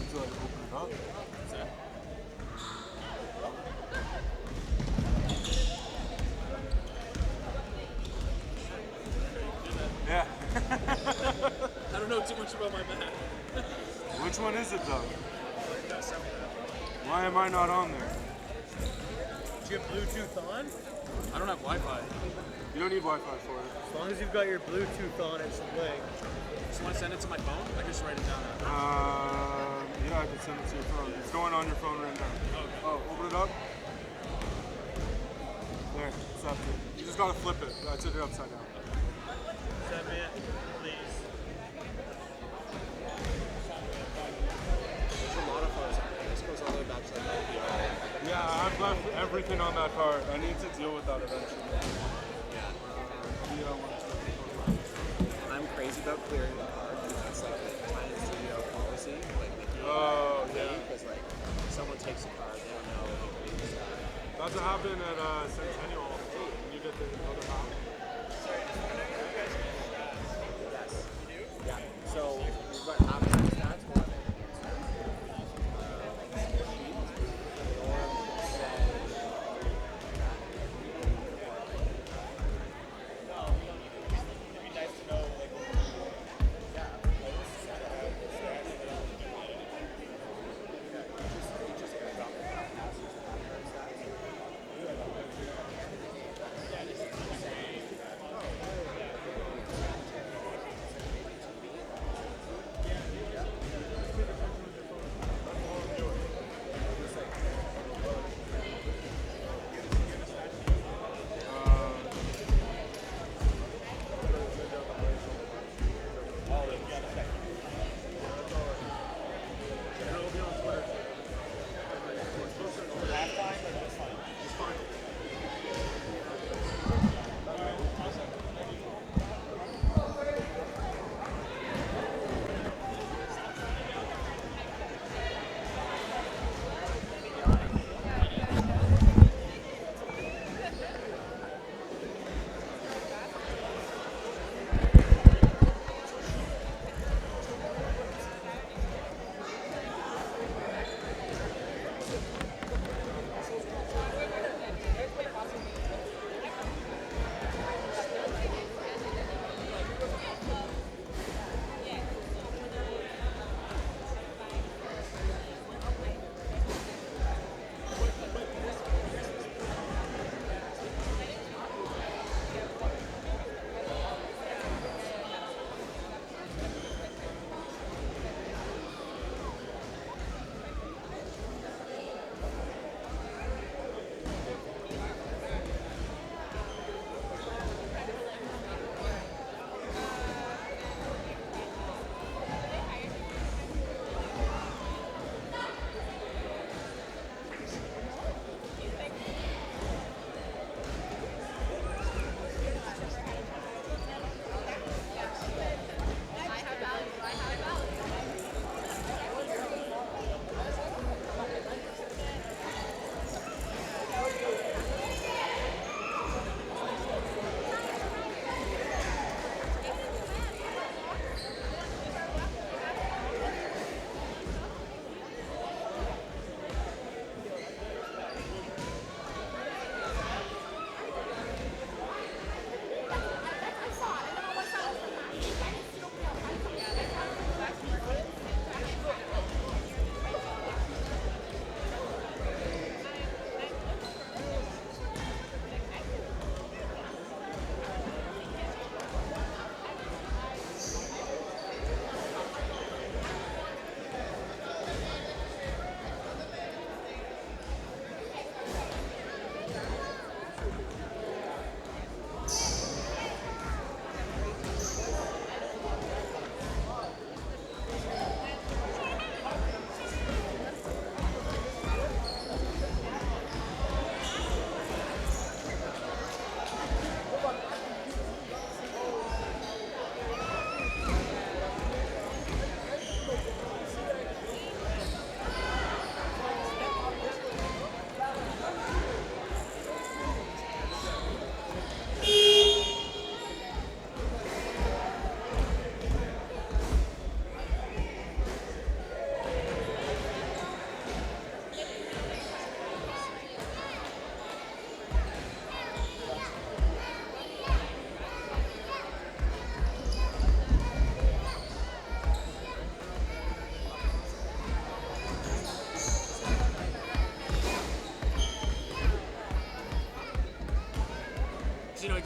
to like open it up. Yeah.
I don't know too much about my Mac.
Which one is it though? Why am I not on there?
Do you have Bluetooth on?
I don't have Wi-Fi.
You don't need Wi-Fi for it.
As long as you've got your Bluetooth on, it's playing.
Just want to send it to my phone? I can just write it down.
Yeah, I can send it to your phone. It's going on your phone right now.
Okay.
Oh, open it up. There, it's up. You just gotta flip it. I took it upside down.
Send me it, please.
There's a lot of cars on there. This goes all the way back to the LPR.
Yeah, I've left everything on that card. I need to deal with that eventually.
I'm crazy about clearing the card because it's like a kind of studio policy, like
Oh, yeah.
because like someone takes a card, they don't know like who's
That's what happened at Centennial. When you get the other half.
Yes. Yeah. So we've got halftime stats. We'll have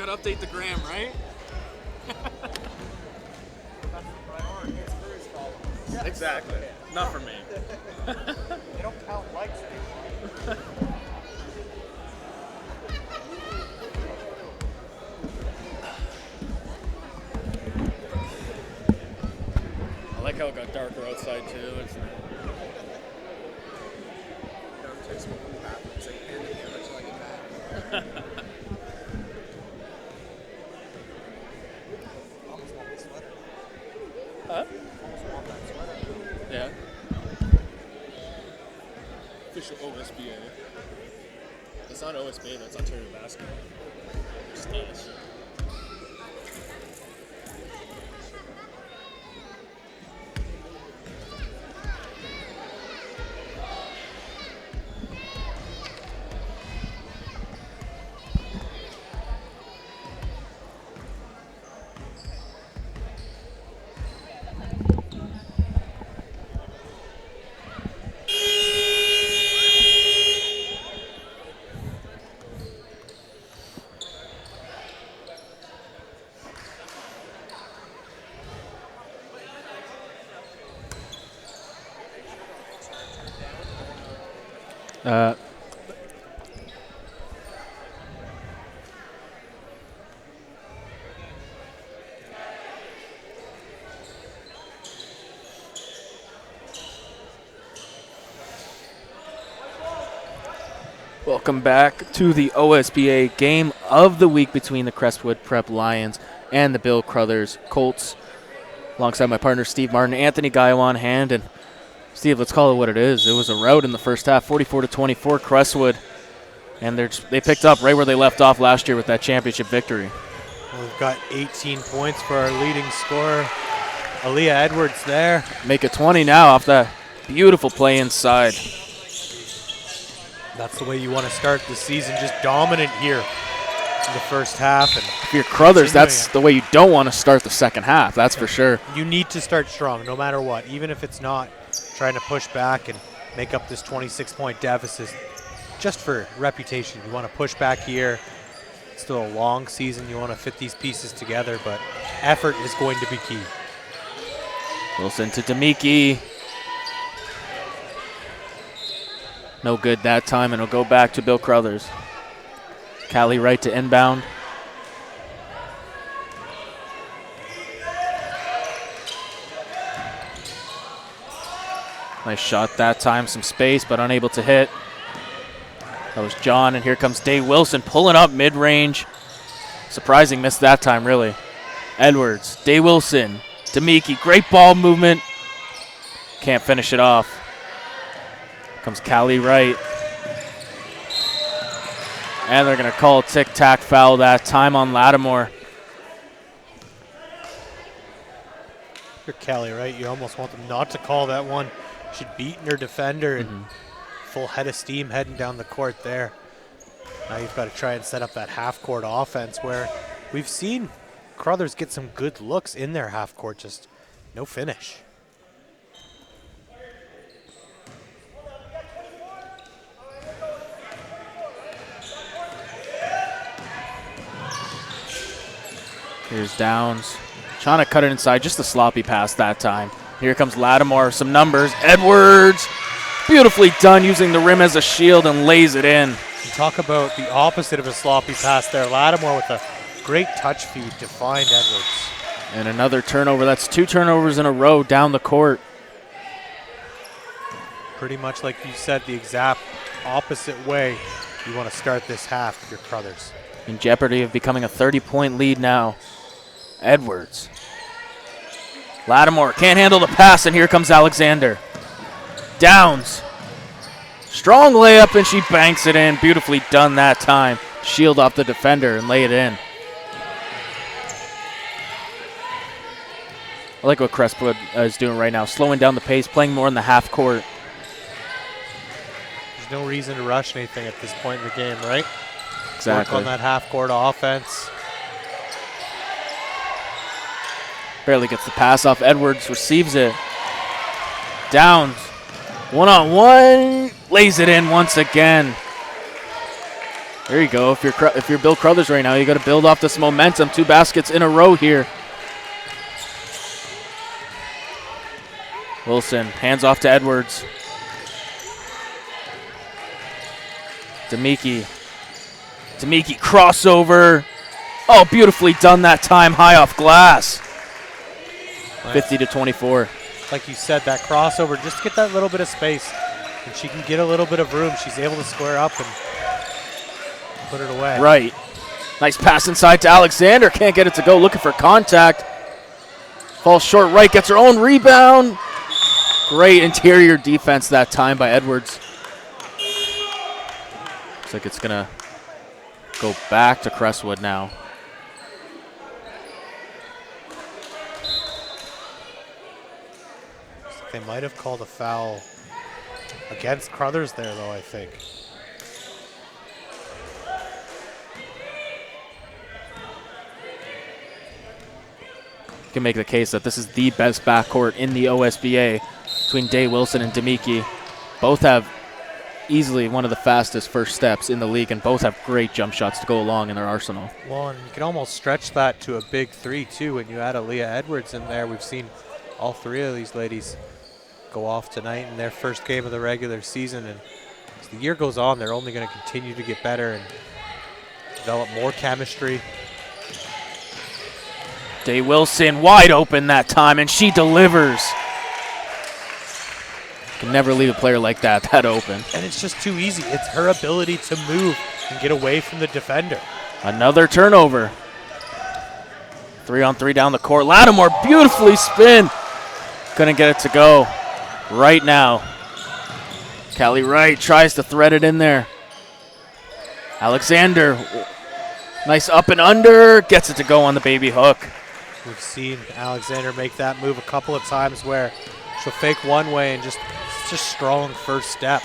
Gotta update the gram, right?
Exactly. Not for me.
They don't count likes anymore.
I like how it got darker outside too. It's Huh? Yeah. Official OSBA. It's not OSBA, that's Ontario Basketball. It's nice.
Welcome back to the OSBA game of the week between the Crestwood Prep Lions and the Bill Crothers Colts. Alongside my partner Steve Martin, Anthony Gaio on hand. And Steve, let's call it what it is. It was a rout in the first half, 44-24 Crestwood. And they picked up right where they left off last year with that championship victory.
Well, we've got 18 points for our leading scorer, Aaliyah Edwards there.
Make it 20 now off that beautiful play inside.
That's the way you want to start the season, just dominant here in the first half. And
If you're Crothers, that's the way you don't want to start the second half, that's for sure.
you need to start strong no matter what, even if it's not trying to push back and make up this 26-point deficit. Just for reputation, you want to push back here. It's still a long season. You want to fit these pieces together, but effort is going to be key.
Wilson to Demiki. No good that time, and it'll go back to Bill Crothers. Callie right to inbound. Nice shot that time, some space, but unable to hit. That was John, and here comes Dave Wilson pulling up mid-range. Surprising miss that time, really. Edwards, Dave Wilson, Demiki, great ball movement. Can't finish it off. Comes Callie Wright. And they're going to call a tic-tac foul that time on Lattimore.
If you're Callie, right? You almost want them not to call that one. She'd beaten her defender and full head of steam heading down the court there. Now you've got to try and set up that half-court offense where we've seen Crothers get some good looks in their half-court, just no finish.
Here's Downs. Trying to cut it inside, just a sloppy pass that time. Here comes Lattimore, some numbers. Edwards, beautifully done using the rim as a shield and lays it in.
You talk about the opposite of a sloppy pass there. Lattimore with a great touch feed to find Edwards.
And another turnover. That's 2 turnovers in a row down the court.
Pretty much like you said, the exact opposite way you want to start this half if you're Crothers.
In jeopardy of becoming a 30-point lead now. Edwards. Lattimore can't handle the pass, and here comes Alexander. Downs. Strong layup, and she banks it in. Beautifully done that time. Shield off the defender and lay it in. I like what Crestwood is doing right now, slowing down the pace, playing more in the half court.
There's no reason to rush anything at this point in the game, right?
Exactly.
Work on that half-court offense.
Barely gets the pass off. Edwards receives it. Downs. One-on-one. Lays it in once again. There you go. If you're Bill Crothers right now, you got to build off this momentum. 2 baskets in a row here. Wilson hands off to Edwards. Demiki crossover. Oh, beautifully done that time, high off glass.
Nice.
50-24.
Like you said, that crossover, just to get that little bit of space. And she can get a little bit of room. She's able to square up and put it away.
Right. Nice pass inside to Alexander. Can't get it to go. Looking for contact. Falls short right. Gets her own rebound. Great interior defense that time by Edwards. Looks like it's going to go back to Crestwood now.
They might have called a foul against Crothers there, though, I think.
You can make the case that this is the best backcourt in the OSBA between Day Wilson and Demiki. Both have easily one of the fastest first steps in the league, and both have great jump shots to go along in their arsenal.
Well, and you can almost stretch that to a big 3, too, when you add Aaliyah Edwards in there. We've seen all 3 of these ladies go off tonight in their first game of the regular season, and as the year goes on, they're only going to continue to get better and develop more chemistry.
Day Wilson wide open that time, and she delivers. Can never leave a player like that open.
And it's just too easy. It's her ability to move and get away from the defender.
Another turnover. 3-on-3 down the court. Lattimore beautifully spin. Couldn't get it to go. Right now, Callie Wright tries to thread it in there. Alexander, nice up and under, gets it to go on the baby hook.
We've seen Alexander make that move a couple of times where she'll fake one way and just strong first step.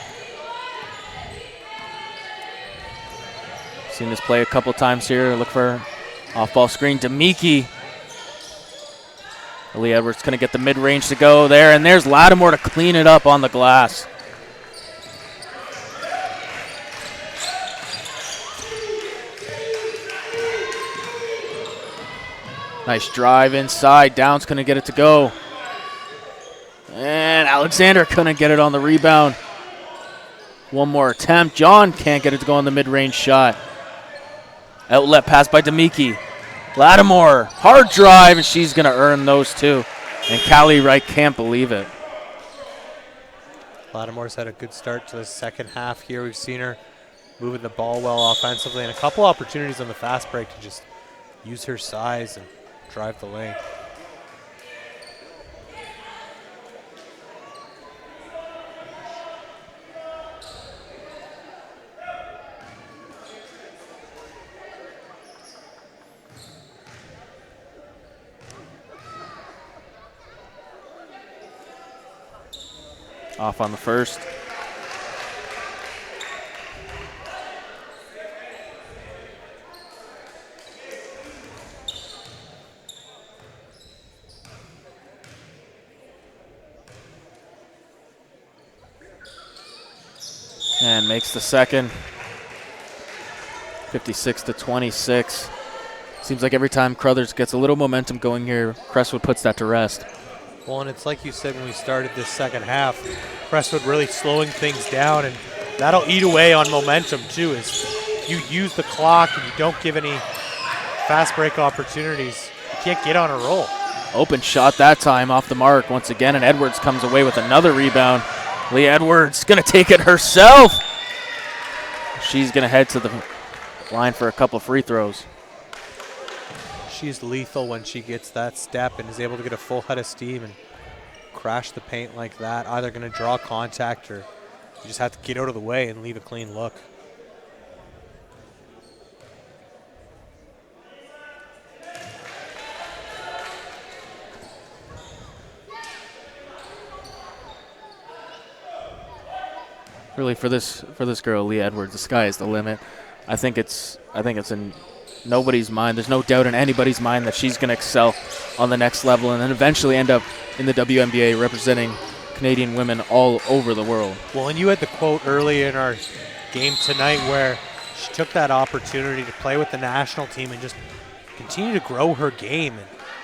Seen this play a couple times here. Look for off-ball screen. Demiki. Lee Edwards going to get the mid-range to go there, and there's Lattimore to clean it up on the glass. Nice drive inside. Downs going to get it to go. And Alexander couldn't get it on the rebound. One more attempt. John can't get it to go on the mid-range shot. Outlet pass by Demiki. Lattimore, hard drive, and she's going to earn those 2. And Callie Wright can't believe it.
Lattimore's had a good start to the second half here. We've seen her moving the ball well offensively and a couple opportunities on the fast break to just use her size and drive the lane.
Off on the first. And makes the second. 56-26. Seems like every time Crothers gets a little momentum going here, Crestwood puts that to rest.
Well, and it's like you said when we started this second half, Crestwood really slowing things down, and that'll eat away on momentum too. Is you use the clock and you don't give any fast break opportunities, you can't get on a roll.
Open shot that time off the mark once again, and Edwards comes away with another rebound. Lee Edwards gonna take it herself. She's gonna head to the line for a couple free throws.
She's lethal when she gets that step and is able to get a full head of steam and crash the paint like that. Either going to draw contact or you just have to get out of the way and leave a clean look.
Really, for this girl, Lee Edwards, the sky is the limit. I think it's in nobody's mind. There's no doubt in anybody's mind that she's going to excel on the next level and then eventually end up in the WNBA representing Canadian women all over the world.
Well, and you had the quote early in our game tonight where she took that opportunity to play with the national team and just continue to grow her game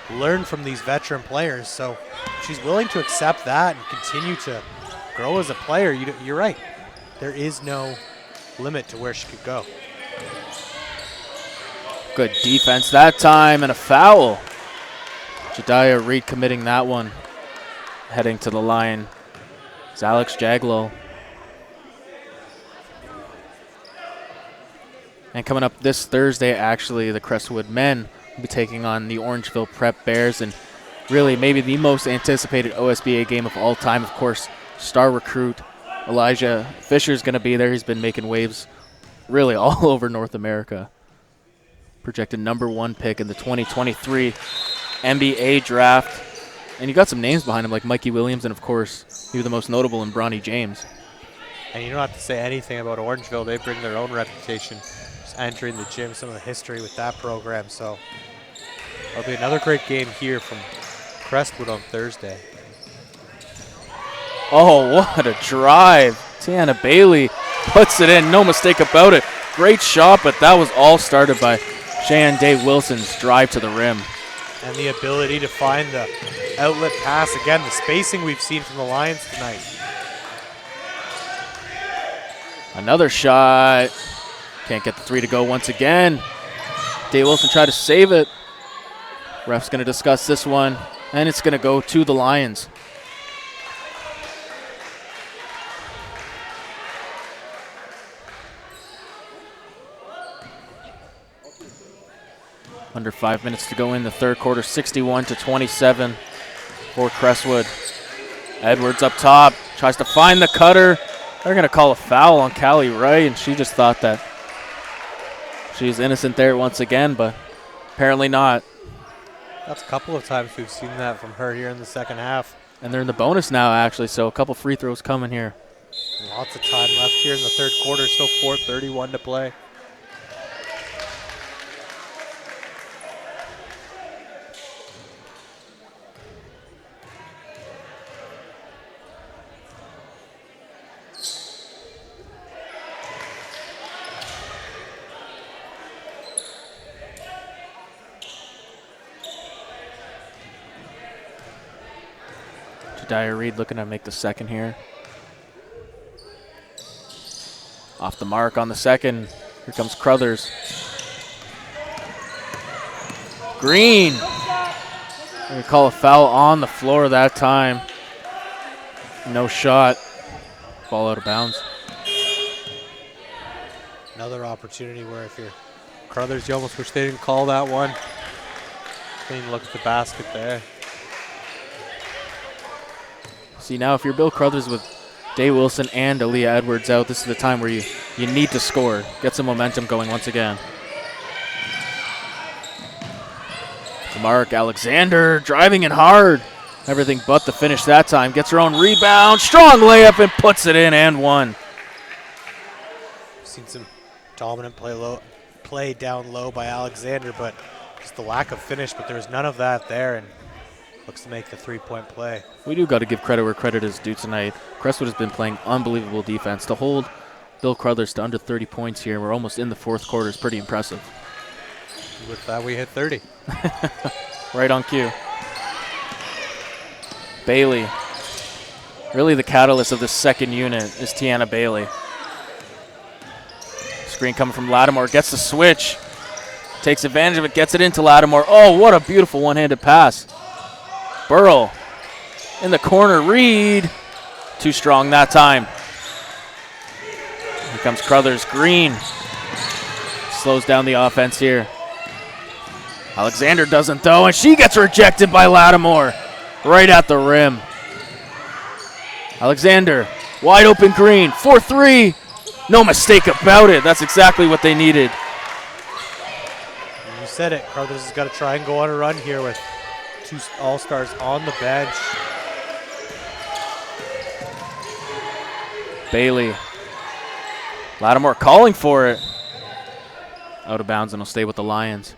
and learn from these veteran players. So if she's willing to accept that and continue to grow as a player, you're right. There is no limit to where she could go.
Good defense that time and a foul. Jediah Reed committing that one. Heading to the line is Alex Jaglow. And coming up this Thursday, actually, the Crestwood men will be taking on the Orangeville Prep Bears. And really maybe the most anticipated OSBA game of all time. Of course, star recruit Elijah Fisher is going to be there. He's been making waves really all over North America. Projected #1 pick in the 2023 NBA draft. And you got some names behind him like Mikey Williams and, of course, he was the most notable in Bronny James.
And you don't have to say anything about Orangeville. They bring their own reputation. Just entering the gym, some of the history with that program. So it'll be another great game here from Crestwood on Thursday.
Oh, what a drive. Tiana Bailey puts it in, no mistake about it. Great shot, but that was all started by Cheyenne Day Wilson's drive to the rim.
And the ability to find the outlet pass. Again, the spacing we've seen from the Lions tonight.
Another shot. Can't get the three to go once again. Day Wilson tried to save it. Ref's going to discuss this one, and it's going to go to the Lions. Under 5 minutes to go in the third quarter, 61-27 for Crestwood. Edwards up top, tries to find the cutter. They're going to call a foul on Callie Wright, and she just thought that she's innocent there once again, but apparently not.
That's a couple of times we've seen that from her here in the second half.
And they're in the bonus now, actually, so a couple free throws coming here.
Lots of time left here in the third quarter, still 4:31 to play.
Jediah Reed looking to make the second here. Off the mark on the second. Here comes Crothers. Green. They call a foul on the floor that time. No shot. Ball out of bounds.
Another opportunity where if you're Crothers, you almost wish they didn't call that one. Clean look at the basket there.
See, now if you're Bill Crothers with Day Wilson and Aaliyah Edwards out, this is the time where you need to score. Get some momentum going once again. To Mark Alexander, driving in hard. Everything but the finish that time. Gets her own rebound, strong layup, and puts it in and one.
Seen some dominant play down low by Alexander, but just the lack of finish, but there's none of that there, and looks to make the three-point play.
We do got to give credit where credit is due tonight. Crestwood has been playing unbelievable defense. To hold Bill Crothers to under 30 points here, we're almost in the fourth quarter, is pretty impressive.
With that, we hit 30.
Right on cue. Bailey. Really the catalyst of this second unit is Tiana Bailey. Screen coming from Lattimore, gets the switch. Takes advantage of it, gets it into Lattimore. Oh, what a beautiful one-handed pass. Burrow in the corner, Reed. Too strong that time. Here comes Crothers, Green. Slows down the offense here. Alexander doesn't though, and she gets rejected by Lattimore. Right at the rim. Alexander, wide open Green, 4-3. No mistake about it. That's exactly what they needed.
You said it, Crothers has got to try and go on a run here with two all-stars on the bench.
Bailey. Lattimore calling for it. Out of bounds and will stay with the Lions.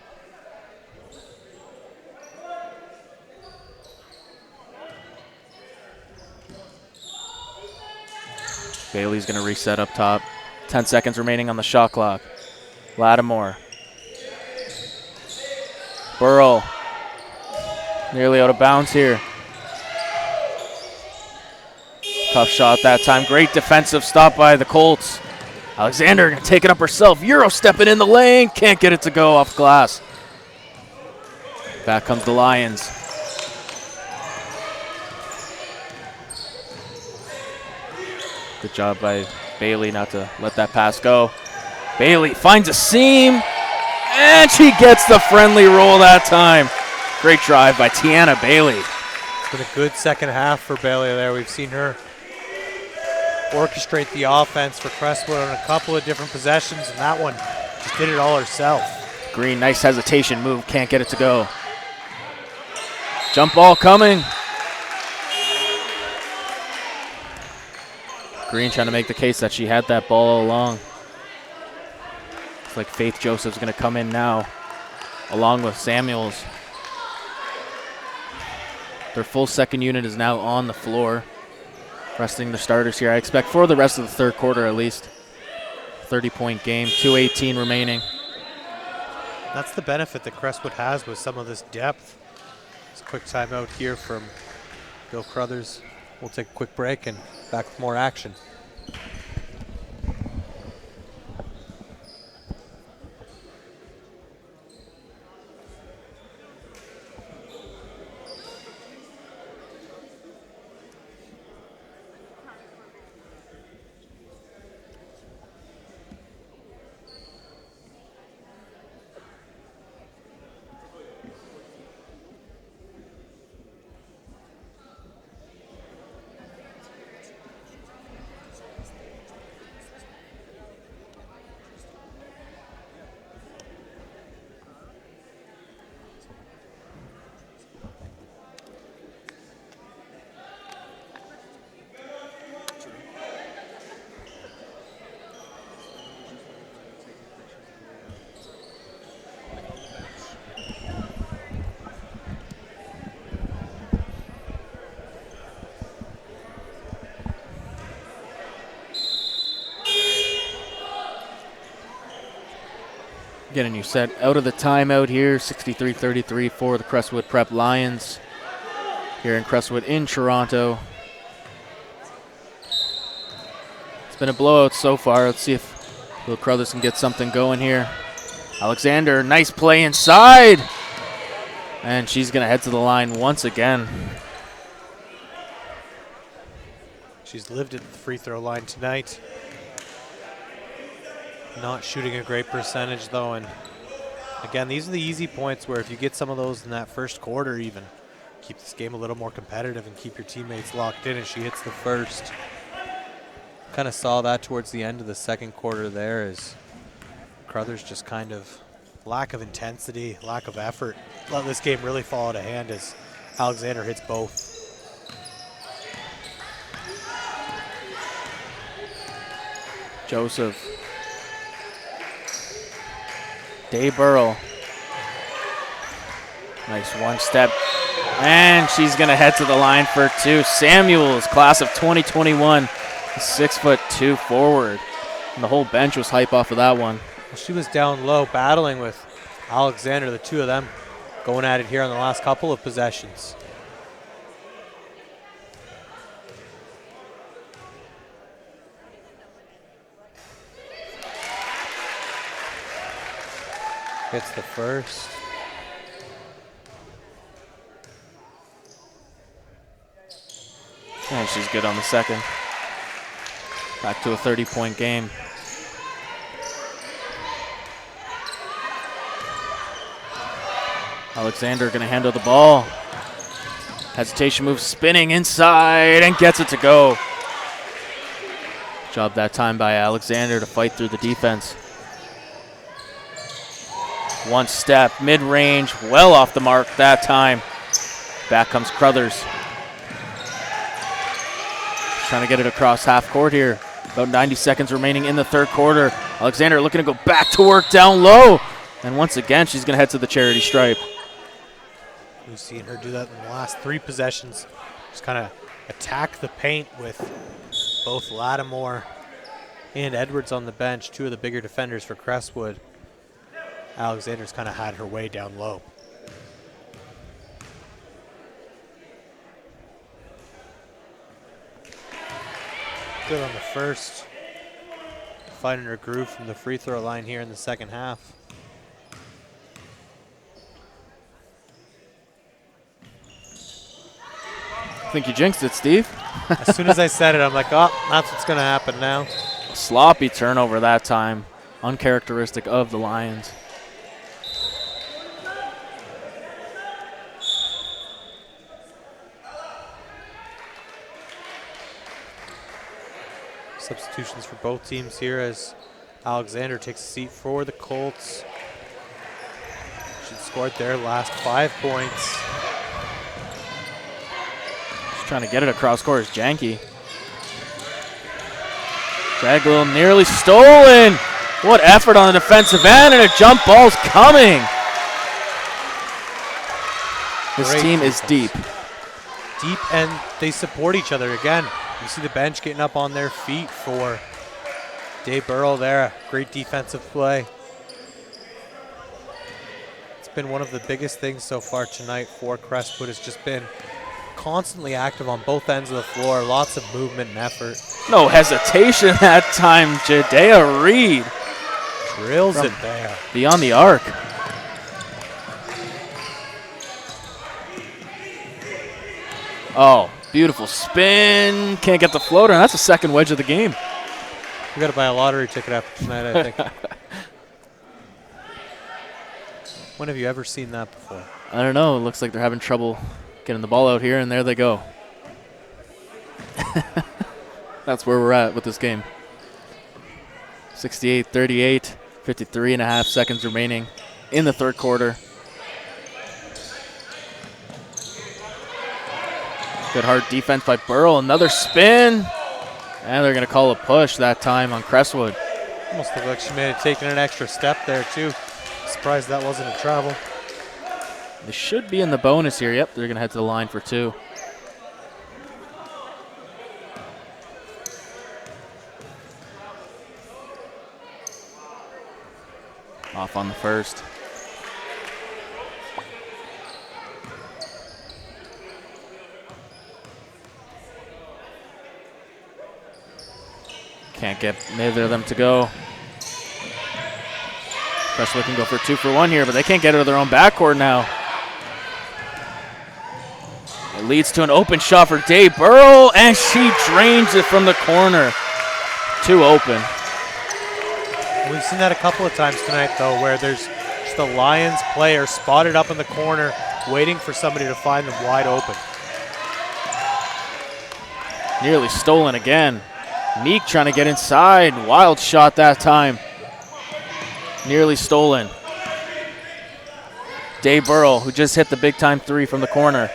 Bailey's going to reset up top. 10 seconds remaining on the shot clock. Lattimore. Burrow. Nearly out of bounds here. Tough shot that time. Great defensive stop by the Colts. Alexander gonna take it up herself. Euro stepping in the lane. Can't get it to go off glass. Back comes the Lions. Good job by Bailey not to let that pass go. Bailey finds a seam, and she gets the friendly roll that time. Great drive by Tiana Bailey.
It's been a good second half for Bailey there. We've seen her orchestrate the offense for Crestwood on a couple of different possessions, and that one just did it all herself.
Green, nice hesitation move, can't get it to go. Jump ball coming. Green trying to make the case that she had that ball all along. It's like Faith Joseph's going to come in now, along with Samuels. Their full second unit is now on the floor, resting the starters here. I expect for the rest of the third quarter at least. 30-point game, 2:18 remaining.
That's the benefit that Crestwood has with some of this depth. It's a quick timeout here from Bill Crothers. We'll take a quick break and back with more action.
Getting you set out of the timeout here, 63-33 for the Crestwood Prep Lions here in Crestwood in Toronto. It's been a blowout so far. Let's see if Bill Crothers can get something going here. Alexander, nice play inside. And she's going to head to the line once again.
She's lived at the free throw line tonight. Not shooting a great percentage though, and again, these are the easy points where if you get some of those in that first quarter even, keep this game a little more competitive and keep your teammates locked in as she hits the first. Kind of saw that towards the end of the second quarter there as Crothers just kind of lack of intensity, lack of effort. Let this game really fall out of hand as Alexander hits both.
Joseph. Day Burrow. Nice one step. And she's going to head to the line for two. Samuels, class of 2021, 6'2" forward. And the whole bench was hype off of that one.
Well, she was down low battling with Alexander, the two of them going at it here on the last couple of possessions. Gets the first.
And she's good on the second. Back to a 30-point game. Alexander going to handle the ball. Hesitation move, spinning inside and gets it to go. Job that time by Alexander to fight through the defense. One step, mid-range, well off the mark that time. Back comes Crothers. Trying to get it across half court here. About 90 seconds remaining in the third quarter. Alexander looking to go back to work down low. And once again, she's going to head to the charity stripe.
We've seen her do that in the last three possessions. Just kind of attack the paint with both Lattimore and Edwards on the bench, two of the bigger defenders for Crestwood. Alexander's kind of had her way down low. Good on the first. Finding her groove from the free throw line here in the second half.
I think you jinxed it, Steve.
As soon as I said it, I'm like, oh, that's what's going to happen now.
A sloppy turnover that time. Uncharacteristic of the Lions.
Substitutions for both teams here as Alexander takes a seat for the Colts. She scored their last 5 points.
Just trying to get it across court is Janke. Jaglil nearly stolen. What effort on the defensive end, and a jump ball's coming. This
Great
team is deep.
Deep, and they support each other again. You see the bench getting up on their feet for Dave Burrell there. Great defensive play. It's been one of the biggest things so far tonight for Crestwood. Has just been constantly active on both ends of the floor. Lots of movement and effort.
No hesitation that time. Jadea Reed
Drills it there.
beyond the arc. Oh, beautiful spin. Can't get the floater, and that's the second wedge of the game.
We got to buy a lottery ticket after tonight, I think. When have you ever seen that before?
I don't know. It looks like they're having trouble getting the ball out here, and there they go. That's where we're at with this game. 68-38, 53 and a half seconds remaining in the third quarter. Good hard defense by Burrell. Another spin. And they're going to call a push that time on Crestwood.
Almost looked like she may have taken an extra step there, too. Surprised that wasn't a travel.
They should be in the bonus here. Yep, they're going to head to the line for 2. Off on the first. Can't get neither of them to go. Crestwood can go for 2 for 1 here, but they can't get out of their own backcourt now. It leads to an open shot for Dave Burrell, and she drains it from the corner. 2 open.
We've seen that a couple of times tonight, though, where there's just a Lions player spotted up in the corner waiting for somebody to find them wide open.
Nearly stolen again. Meek trying to get inside. Wild shot that time. Nearly stolen. Dave Burrell, who just hit the big-time 3 from the corner.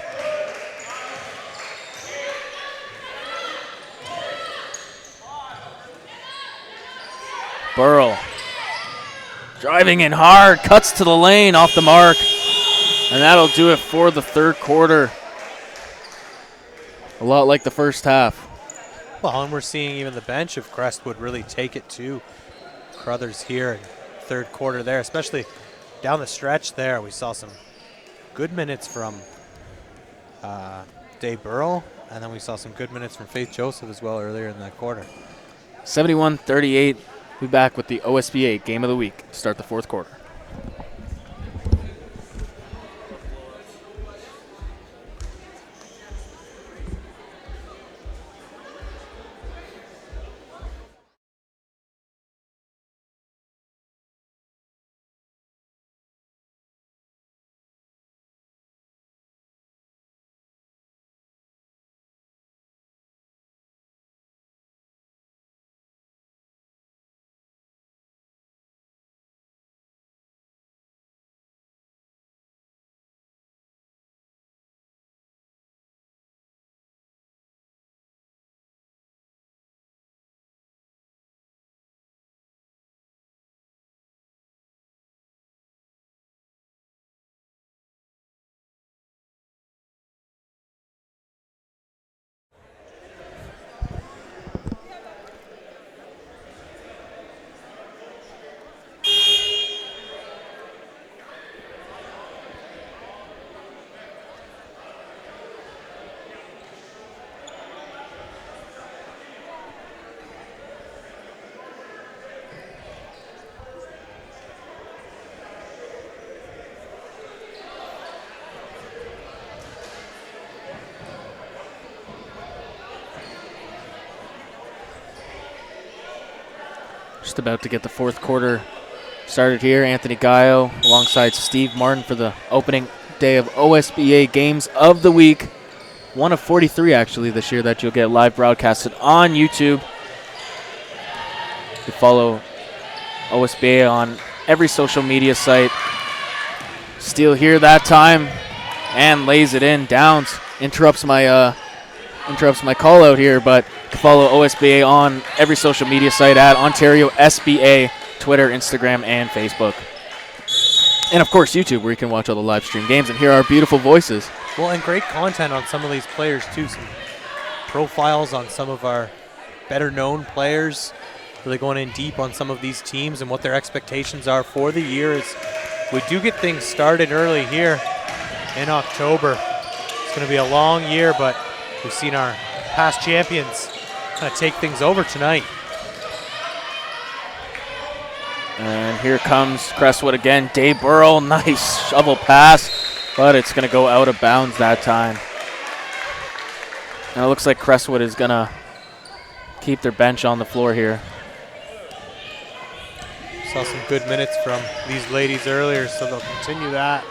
Burrell driving in hard, cuts to the lane, off the mark. And that'll do it for the third quarter. A lot like the first half.
Well, and we're seeing even the bench of Crestwood really take it to Crothers here in third quarter there, especially down the stretch there. We saw some good minutes from Dave Burrell, and then we saw some good minutes from Faith Joseph as well earlier in that quarter.
71-38. We'll be back with the OSBA Game of the Week to start the fourth quarter. Just about to get the fourth quarter started here. Anthony Gallo alongside Steve Martin for the opening day of OSBA Games of the Week. One of 43 actually this year that you'll get live broadcasted on YouTube. You follow OSBA on every social media site. Steele here that time and lays it in. Downs interrupts my call out here, but follow OSBA on every social media site at Ontario SBA, Twitter, Instagram, and Facebook. And of course YouTube, where you can watch all the live stream games and hear our beautiful voices.
Well, and great content on some of these players too. Some profiles on some of our better known players. Really going in deep on some of these teams and what their expectations are for the year. As we do get things started early here in October. It's going to be a long year, but we've seen our past champions kind of take things over tonight.
And here comes Crestwood again. Dave Burrow, nice shovel pass, but it's going to go out of bounds that time. And it looks like Crestwood is going to keep their bench on the floor here.
Saw some good minutes from these ladies earlier, so they'll continue that.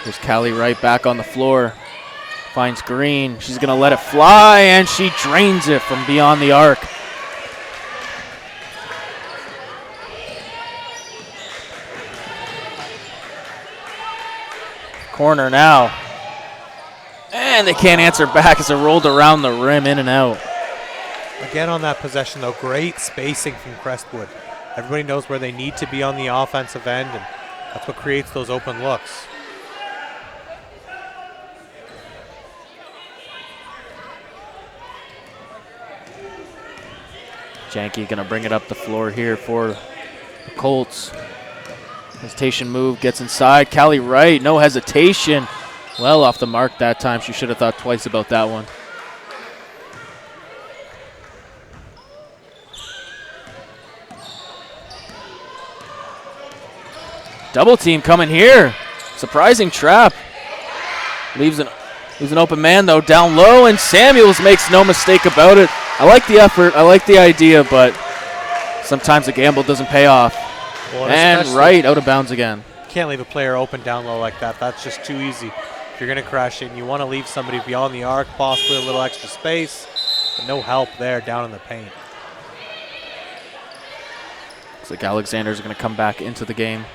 There's Callie Wright back on the floor. Finds Green. She's going to let it fly, and she drains it from beyond the arc. Corner now. And they can't answer back as it rolled around the rim, in and out.
Again on that possession, though, great spacing from Crestwood. Everybody knows where they need to be on the offensive end, and that's what creates those open looks.
Janke going to bring it up the floor here for the Colts. Hesitation move, gets inside. Callie Wright, no hesitation. Well off the mark that time. She should have thought twice about that one. Double team coming here. Surprising trap. Leaves an open man, though, down low, and Samuels makes no mistake about it. I like the effort. I like the idea, but sometimes a gamble doesn't pay off.
Well,
and Wright out of bounds again.
Can't leave a player open down low like that. That's just too easy. If you're going to crash in, you want to leave somebody beyond the arc, possibly a little extra space, but no help there down in the paint.
Looks like Alexander's going to come back into the game.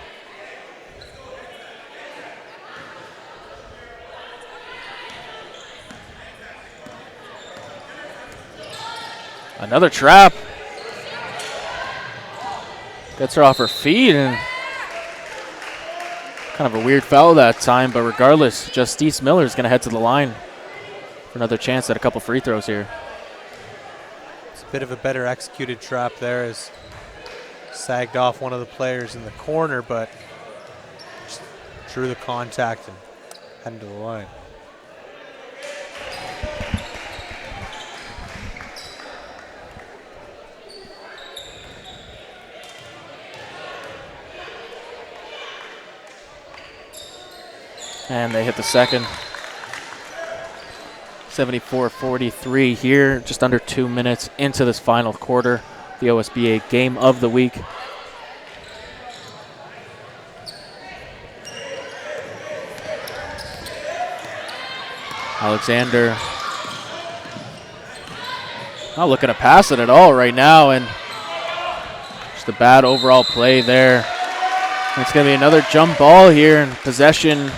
Another trap. Gets her off her feet, and kind of a weird foul that time, but regardless, Justice Miller is going to head to the line for another chance at a couple free throws here.
It's a bit of a better executed trap there, as sagged off one of the players in the corner, but just drew the contact and headed to the line.
And they hit the second. 74-43 here, just under 2 minutes into this final quarter. The OSBA Game of the Week. Alexander not looking to pass it at all right now, and just a bad overall play there. It's going to be another jump ball here, and possession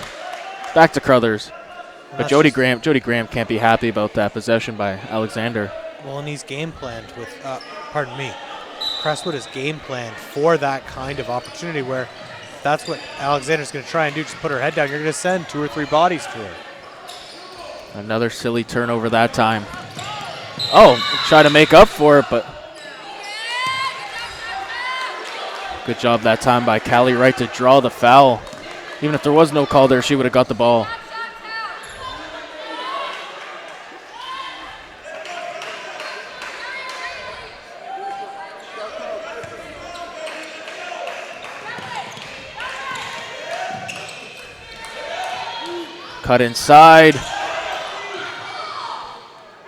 back to Crothers. But Jody Graham can't be happy about that possession by Alexander.
Well, and he's game planned with, Crestwood is game planned for that kind of opportunity where that's what Alexander's going to try and do, just put her head down. You're going to send 2 or 3 bodies to her.
Another silly turnover that time. Oh, try to make up for it, but good job that time by Callie Wright to draw the foul. Even if there was no call there, she would have got the ball. Cut inside.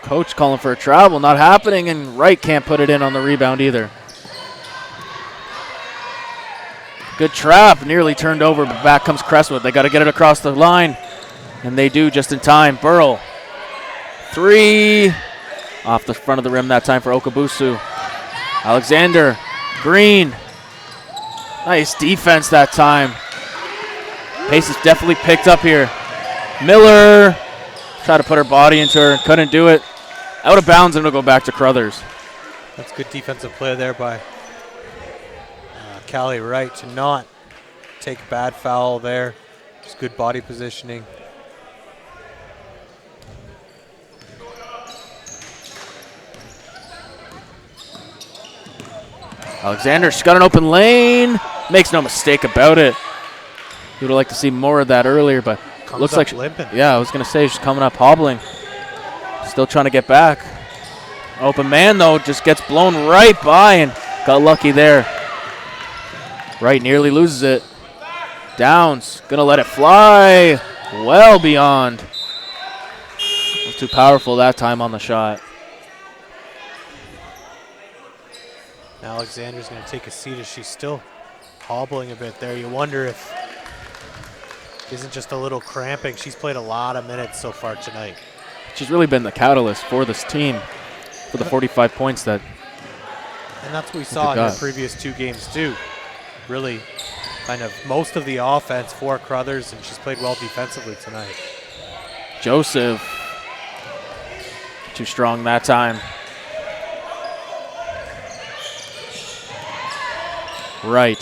Coach calling for a travel, not happening, and Wright can't put it in on the rebound either. Good trap, nearly turned over, but back comes Crestwood. They got to get it across the line, and they do just in time. Burrell, 3, off the front of the rim that time for Okabusu. Alexander, Green, nice defense that time. Pace is definitely picked up here. Miller tried to put her body into her, couldn't do it. Out of bounds, and it'll go back to Crothers.
That's good defensive play there by Callie Wright to not take a bad foul there. Just good body positioning.
Alexander, she's got an open lane. Makes no mistake about it. You would like to see more of that earlier, but looks like
limping.
Yeah, I was going to say she's coming up hobbling. Still trying to get back. Open man, though, just gets blown right by and got lucky there. Wright nearly loses it. Downs, going to let it fly well beyond. Was too powerful that time on the shot.
Alexander's going to take a seat as she's still hobbling a bit there. You wonder if it isn't just a little cramping. She's played a lot of minutes so far tonight.
She's really been the catalyst for this team for the 45 points that.
And that's what we saw in the previous 2 games too. Really kind of most of the offense for Crothers, and she's played well defensively tonight.
Joseph, too strong that time. Right.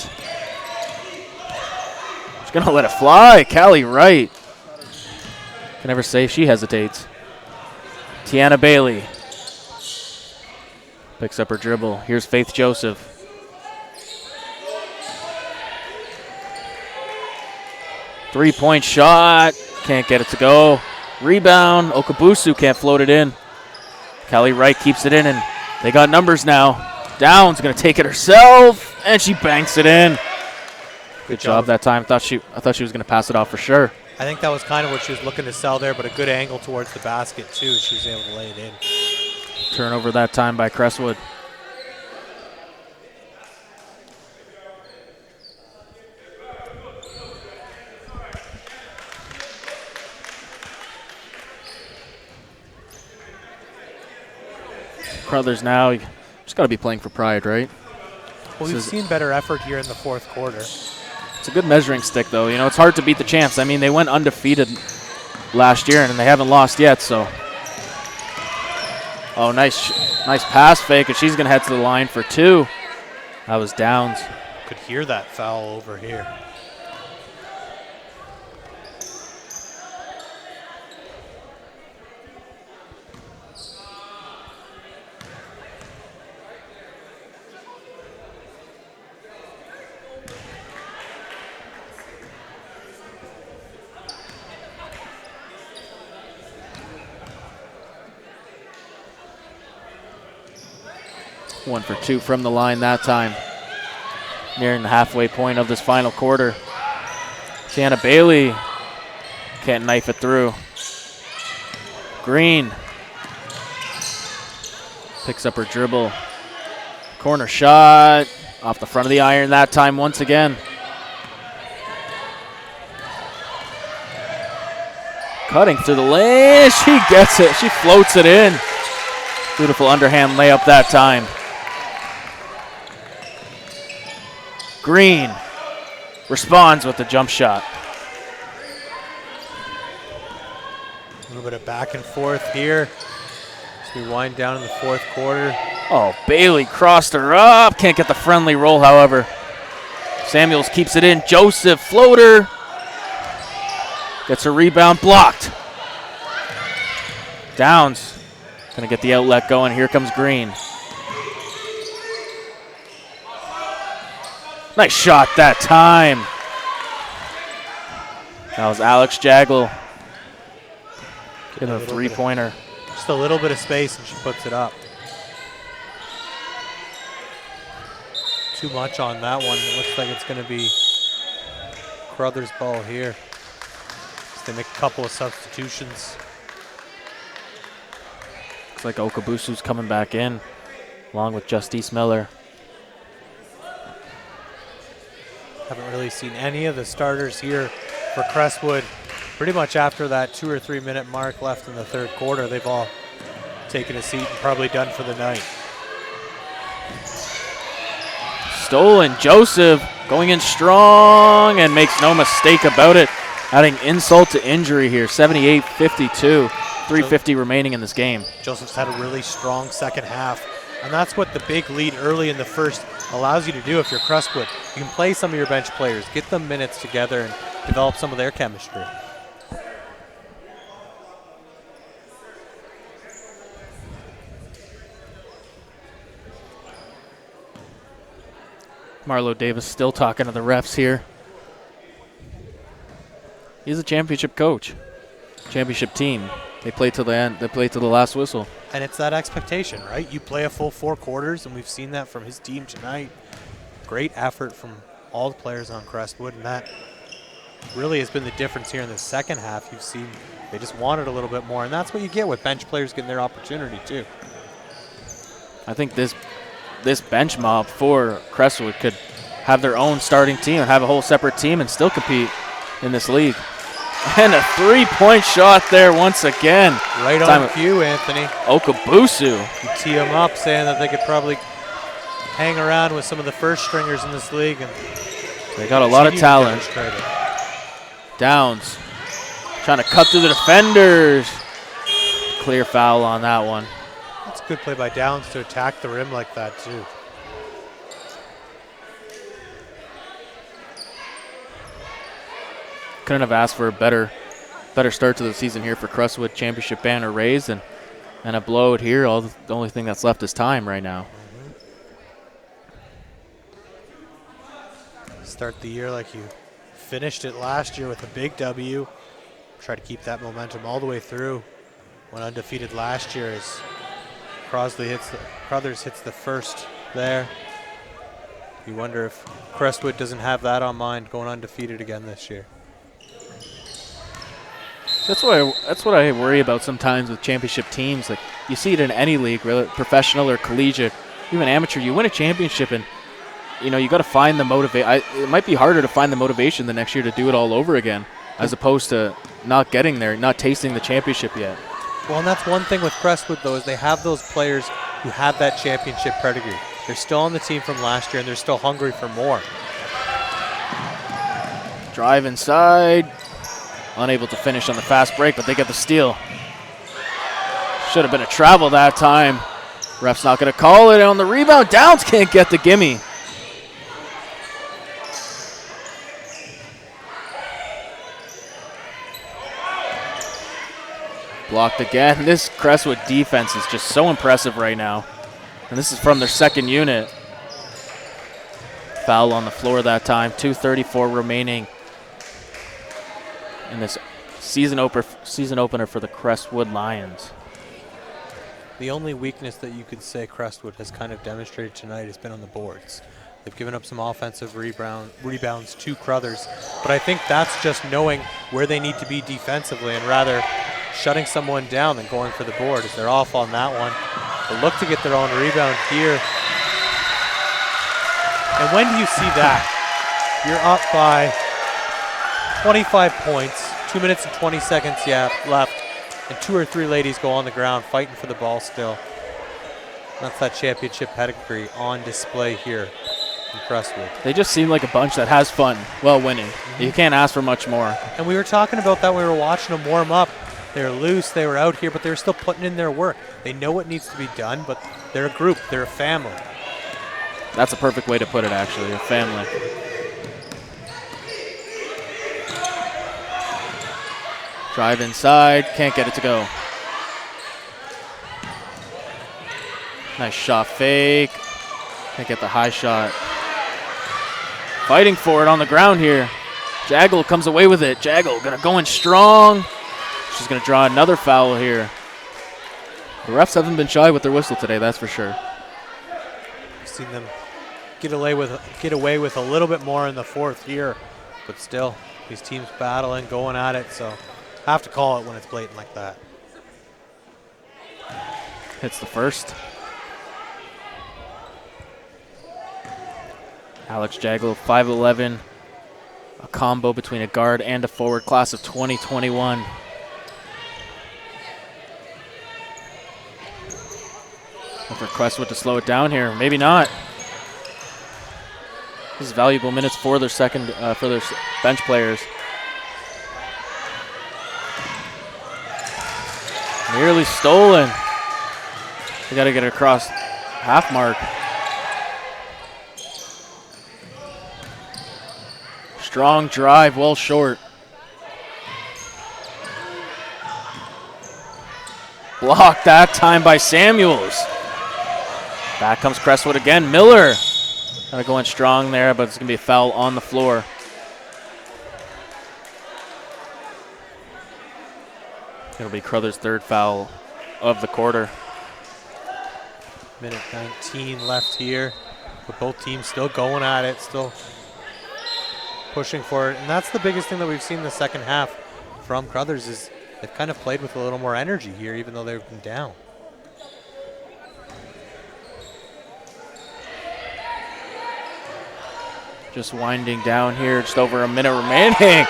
She's going to let it fly. Callie Wright. Can never say if she hesitates. Tiana Bailey picks up her dribble. Here's Faith Joseph. Three-point shot. Can't get it to go. Rebound. Okabusu can't float it in. Callie Wright keeps it in, and they got numbers now. Downs going to take it herself, and she banks it in. Good job that time. I thought she was going to pass it off for sure.
I think that was kind of what she was looking to sell there, but a good angle towards the basket too. She was able to lay it in.
Turnover that time by Crestwood. Crothers now, you just got to be playing for pride, right?
Well, we've seen better effort here in the 4th quarter.
It's a good measuring stick, though. You know, it's hard to beat the champs. I mean, they went undefeated last year, and they haven't lost yet, so. Oh, nice pass fake, and she's going to head to the line for 2. That was Downs.
Could hear that foul over here.
One for 2 from the line that time. Nearing the halfway point of this final quarter. Tiana Bailey can't knife it through. Green picks up her dribble. Corner shot off the front of the iron that time once again. Cutting through the lane. She gets it. She floats it in. Beautiful underhand layup that time. Green responds with the jump shot.
A little bit of back and forth here as we wind down in the 4th quarter.
Oh, Bailey crossed her up. Can't get the friendly roll, however. Samuels keeps it in. Joseph, floater. Gets a rebound, blocked. Downs gonna get the outlet going. Here comes Green. Nice shot that time. That was Alex Jaggle. Getting a 3-pointer.
Just a little bit of space and she puts it up. Too much on that one. It looks like it's going to be Crothers' ball here. They make a couple of substitutions.
Looks like Okabusu's coming back in, along with Justice Miller.
Haven't really seen any of the starters here for Crestwood. Pretty much after that 2 or 3 minute mark left in the third quarter, they've all taken a seat and probably done for the night.
Stolen. Joseph going in strong and makes no mistake about it, adding insult to injury here. 78-52, 3:50 remaining in this game.
Joseph's had a really strong second half, and that's what the big lead early in the first allows you to do if you're Crestwood. You can play some of your bench players, get them minutes together, and develop some of their chemistry.
Marlo Davis still talking to the refs here. He's a championship coach, championship team. They play till the end. They play till the last whistle.
And it's that expectation, right? You play a full 4 quarters, and we've seen that from his team tonight. Great effort from all the players on Crestwood, and that really has been the difference here in the second half. You've seen they just wanted a little bit more, and that's what you get with bench players getting their opportunity too.
I think this bench mob for Crestwood could have their own starting team and have a whole separate team and still compete in this league. And a 3-point shot there once again.
Right on cue, Anthony.
Okabusu.
You tee them up saying that they could probably hang around with some of the first stringers in this league. And
they got a lot of talent. Downs trying to cut through the defenders. Clear foul on that one.
That's a good play by Downs to attack the rim like that too.
Couldn't have asked for a better start to the season here for Crestwood. Championship banner raised and a blowout here. The only thing that's left is time right now.
Start the year like you finished it last year with a big W. Try to keep that momentum all the way through. Went undefeated last year as Crothers hits the first there. You wonder if Crestwood doesn't have that on mind, going undefeated again this year.
That's what I worry about sometimes with championship teams. Like, you see it in any league, whether professional or collegiate, even amateur. You win a championship, and you got to find the motivation. It might be harder to find the motivation the next year to do it all over again, as opposed to not getting there, not tasting the championship yet.
Well, and that's one thing with Crestwood, though, is they have those players who have that championship pedigree. They're still on the team from last year, and they're still hungry for more.
Drive inside. Unable to finish on the fast break, but they get the steal. Should have been a travel that time. Ref's not going to call it. On the rebound, Downs can't get the gimme. Blocked again. This Crestwood defense is just so impressive right now. And this is from their second unit. Foul on the floor that time. 2:34 remaining in this season opener for the Crestwood Lions.
The only weakness that you could say Crestwood has kind of demonstrated tonight has been on the boards. They've given up some offensive rebounds to Crothers, but I think that's just knowing where they need to be defensively and rather shutting someone down than going for the board as they're off on that one. They'll look to get their own rebound here. And when do you see that? You're up by 25 points, 2 minutes and 20 seconds left, and 2 or 3 ladies go on the ground fighting for the ball still. That's that championship pedigree on display here in Crestwood.
They just seem like a bunch that has fun while winning. You can't ask for much more.
And we were talking about that when we were watching them warm up. They were loose, they were out here, but they were still putting in their work. They know what needs to be done, but they're a group, they're a family.
That's a perfect way to put it, actually, a family. Drive inside, can't get it to go. Nice shot fake. Can't get the high shot. Fighting for it on the ground here. Jaggle comes away with it. Jaggle gonna go in strong. She's gonna draw another foul here. The refs haven't been shy with their whistle today, that's for sure.
We've seen them get away with a little bit more in the fourth here, but still, these teams battling, going at it, so have to call it when it's blatant like that.
Hits the first. Alex Jaggel, 5'11", a combo between a guard and a forward, class of 2021. Look for Crestwood to slow it down here. Maybe not. This is valuable minutes for their bench players. Nearly stolen. We got to get it across half mark. Strong drive, well short. Blocked that time by Samuels. Back comes Crestwood again. Miller. Got to go in strong there, but it's going to be a foul on the floor. It'll be Crothers' third foul of the quarter.
Minute 19 left here, with both teams still going at it, still pushing for it. And that's the biggest thing that we've seen in the second half from Crothers is they've kind of played with a little more energy here, even though they've been down.
Just winding down here, just over a minute remaining.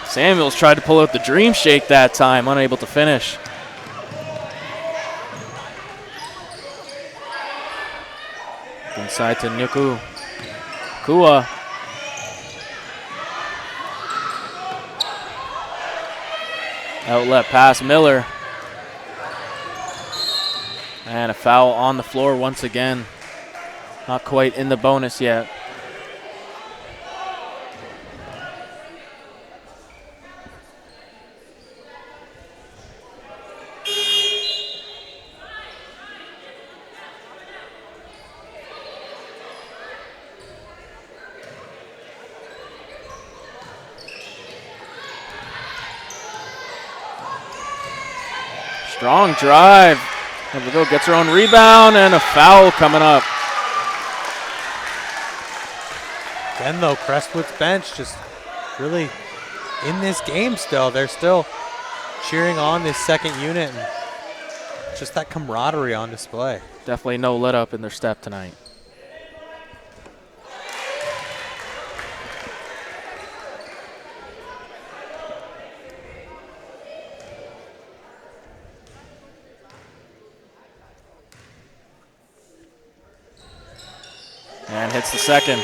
Samuels tried to pull out the dream shake that time, unable to finish. Inside to Nuku. Kua. Outlet pass, Miller. And a foul on the floor once again. Not quite in the bonus yet. Strong drive. There we go, gets her own rebound and a foul coming up.
Again, though, Crestwood's bench just really in this game still. They're still cheering on this second unit and just that camaraderie on display.
Definitely no let up in their step tonight. And hits the second.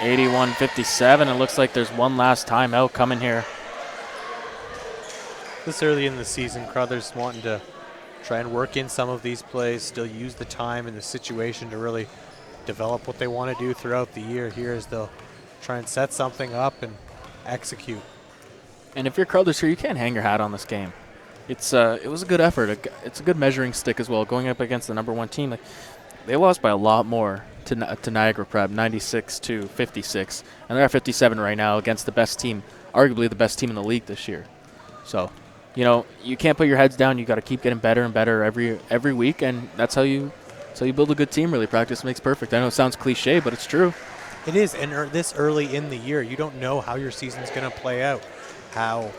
(81-57). It looks like there's one last timeout coming here.
This early in the season, Crothers wanting to try and work in some of these plays, still use the time and the situation to really develop what they want to do throughout the year. Here is they'll try and set something up and execute.
And if you're Crothers here, you can't hang your hat on this game. It was a good effort. It's a good measuring stick as well, going up against the number one team. Like, they lost by a lot more to Niagara Prep, 96-56, and they're at 57 right now against the best team, arguably the best team in the league this year. So, you know, you can't put your heads down. You got to keep getting better and better every week, and that's how you build a good team. Really, practice makes perfect. I know it sounds cliche, but it's true.
It is, and this early in the year, you don't know how your season's going to play out. How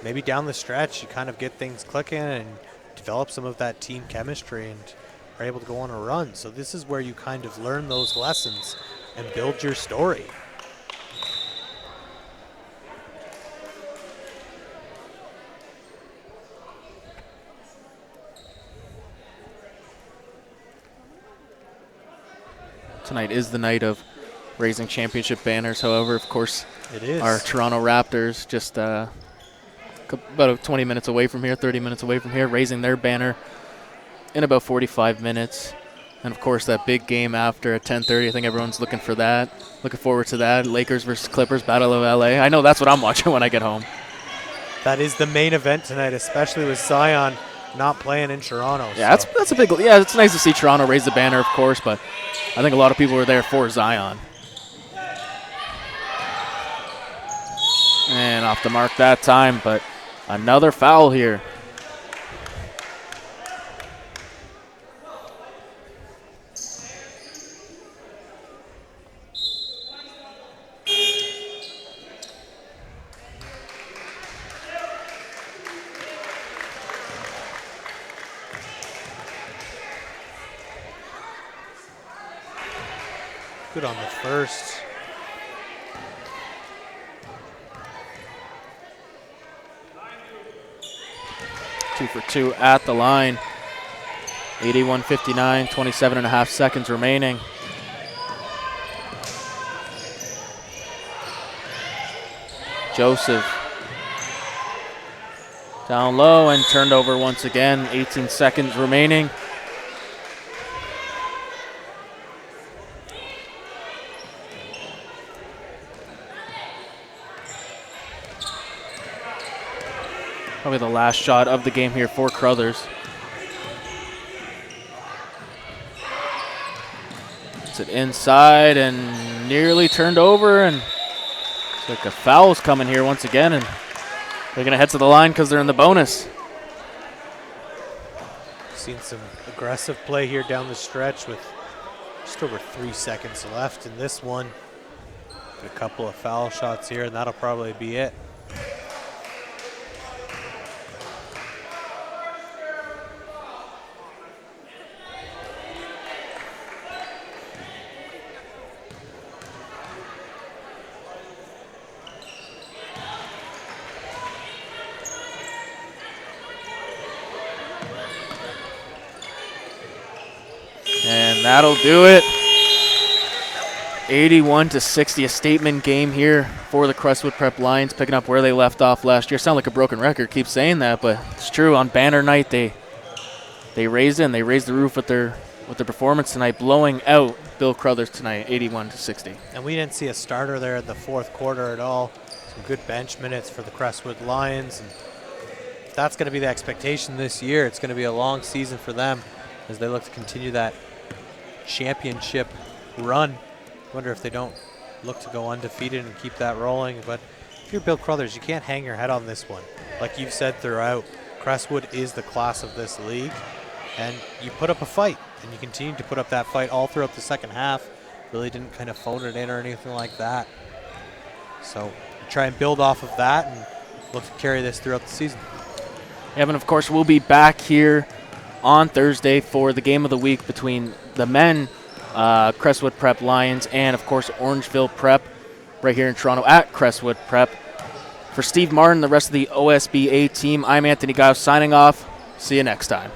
maybe down the stretch you kind of get things clicking and develop some of that team chemistry and are able to go on a run. So this is where you kind of learn those lessons and build your story.
Tonight is the night of raising championship banners. However, of course,
it is.
Our Toronto Raptors just about 20 minutes away from here, 30 minutes away from here, raising their banner in about 45 minutes. And, of course, that big game after at 10:30. I think everyone's looking for that. Looking forward to that. Lakers versus Clippers, Battle of L.A. I know that's what I'm watching when I get home.
That is the main event tonight, especially with Zion not playing in Toronto.
Yeah,
so.
that's a big – yeah, it's nice to see Toronto raise the banner, of course, but I think a lot of people were there for Zion. And off the mark that time, but another foul here.
Good on the first.
Two for two at the line. 81-59, 27 and a half seconds remaining. Joseph down low and turned over once again. 18 seconds remaining. Probably the last shot of the game here for Crothers. It's it inside and nearly turned over, and it's like a foul's coming here once again, and they're gonna head to the line because they're in the bonus.
Seen some aggressive play here down the stretch with just over 3 seconds left in this one. A couple of foul shots here, and that'll probably be it.
And that'll do it. 81-60, a statement game here for the Crestwood Prep Lions, picking up where they left off last year. Sound like a broken record, keep saying that, but it's true. On banner night, they raised it, and they raised the roof with their performance tonight, blowing out Bill Crothers tonight, 81-60.
And we didn't see a starter there in the fourth quarter at all. Some good bench minutes for the Crestwood Lions, and if that's going to be the expectation this year, it's going to be a long season for them as they look to continue that championship run. Wonder if they don't look to go undefeated and keep that rolling. But if you're Bill Crothers, you can't hang your head on this one. Like you've said throughout, Crestwood is the class of this league, and you put up a fight, and you continue to put up that fight all throughout the second half. Really didn't kind of phone it in or anything like that. So try and build off of that and look to carry this throughout the season.
Evan, of course, we'll be back here on Thursday for the game of the week between the men, Crestwood Prep Lions, and, of course, Orangeville Prep right here in Toronto at Crestwood Prep. For Steve Martin, the rest of the OSBA team, I'm Anthony Gauss signing off. See you next time.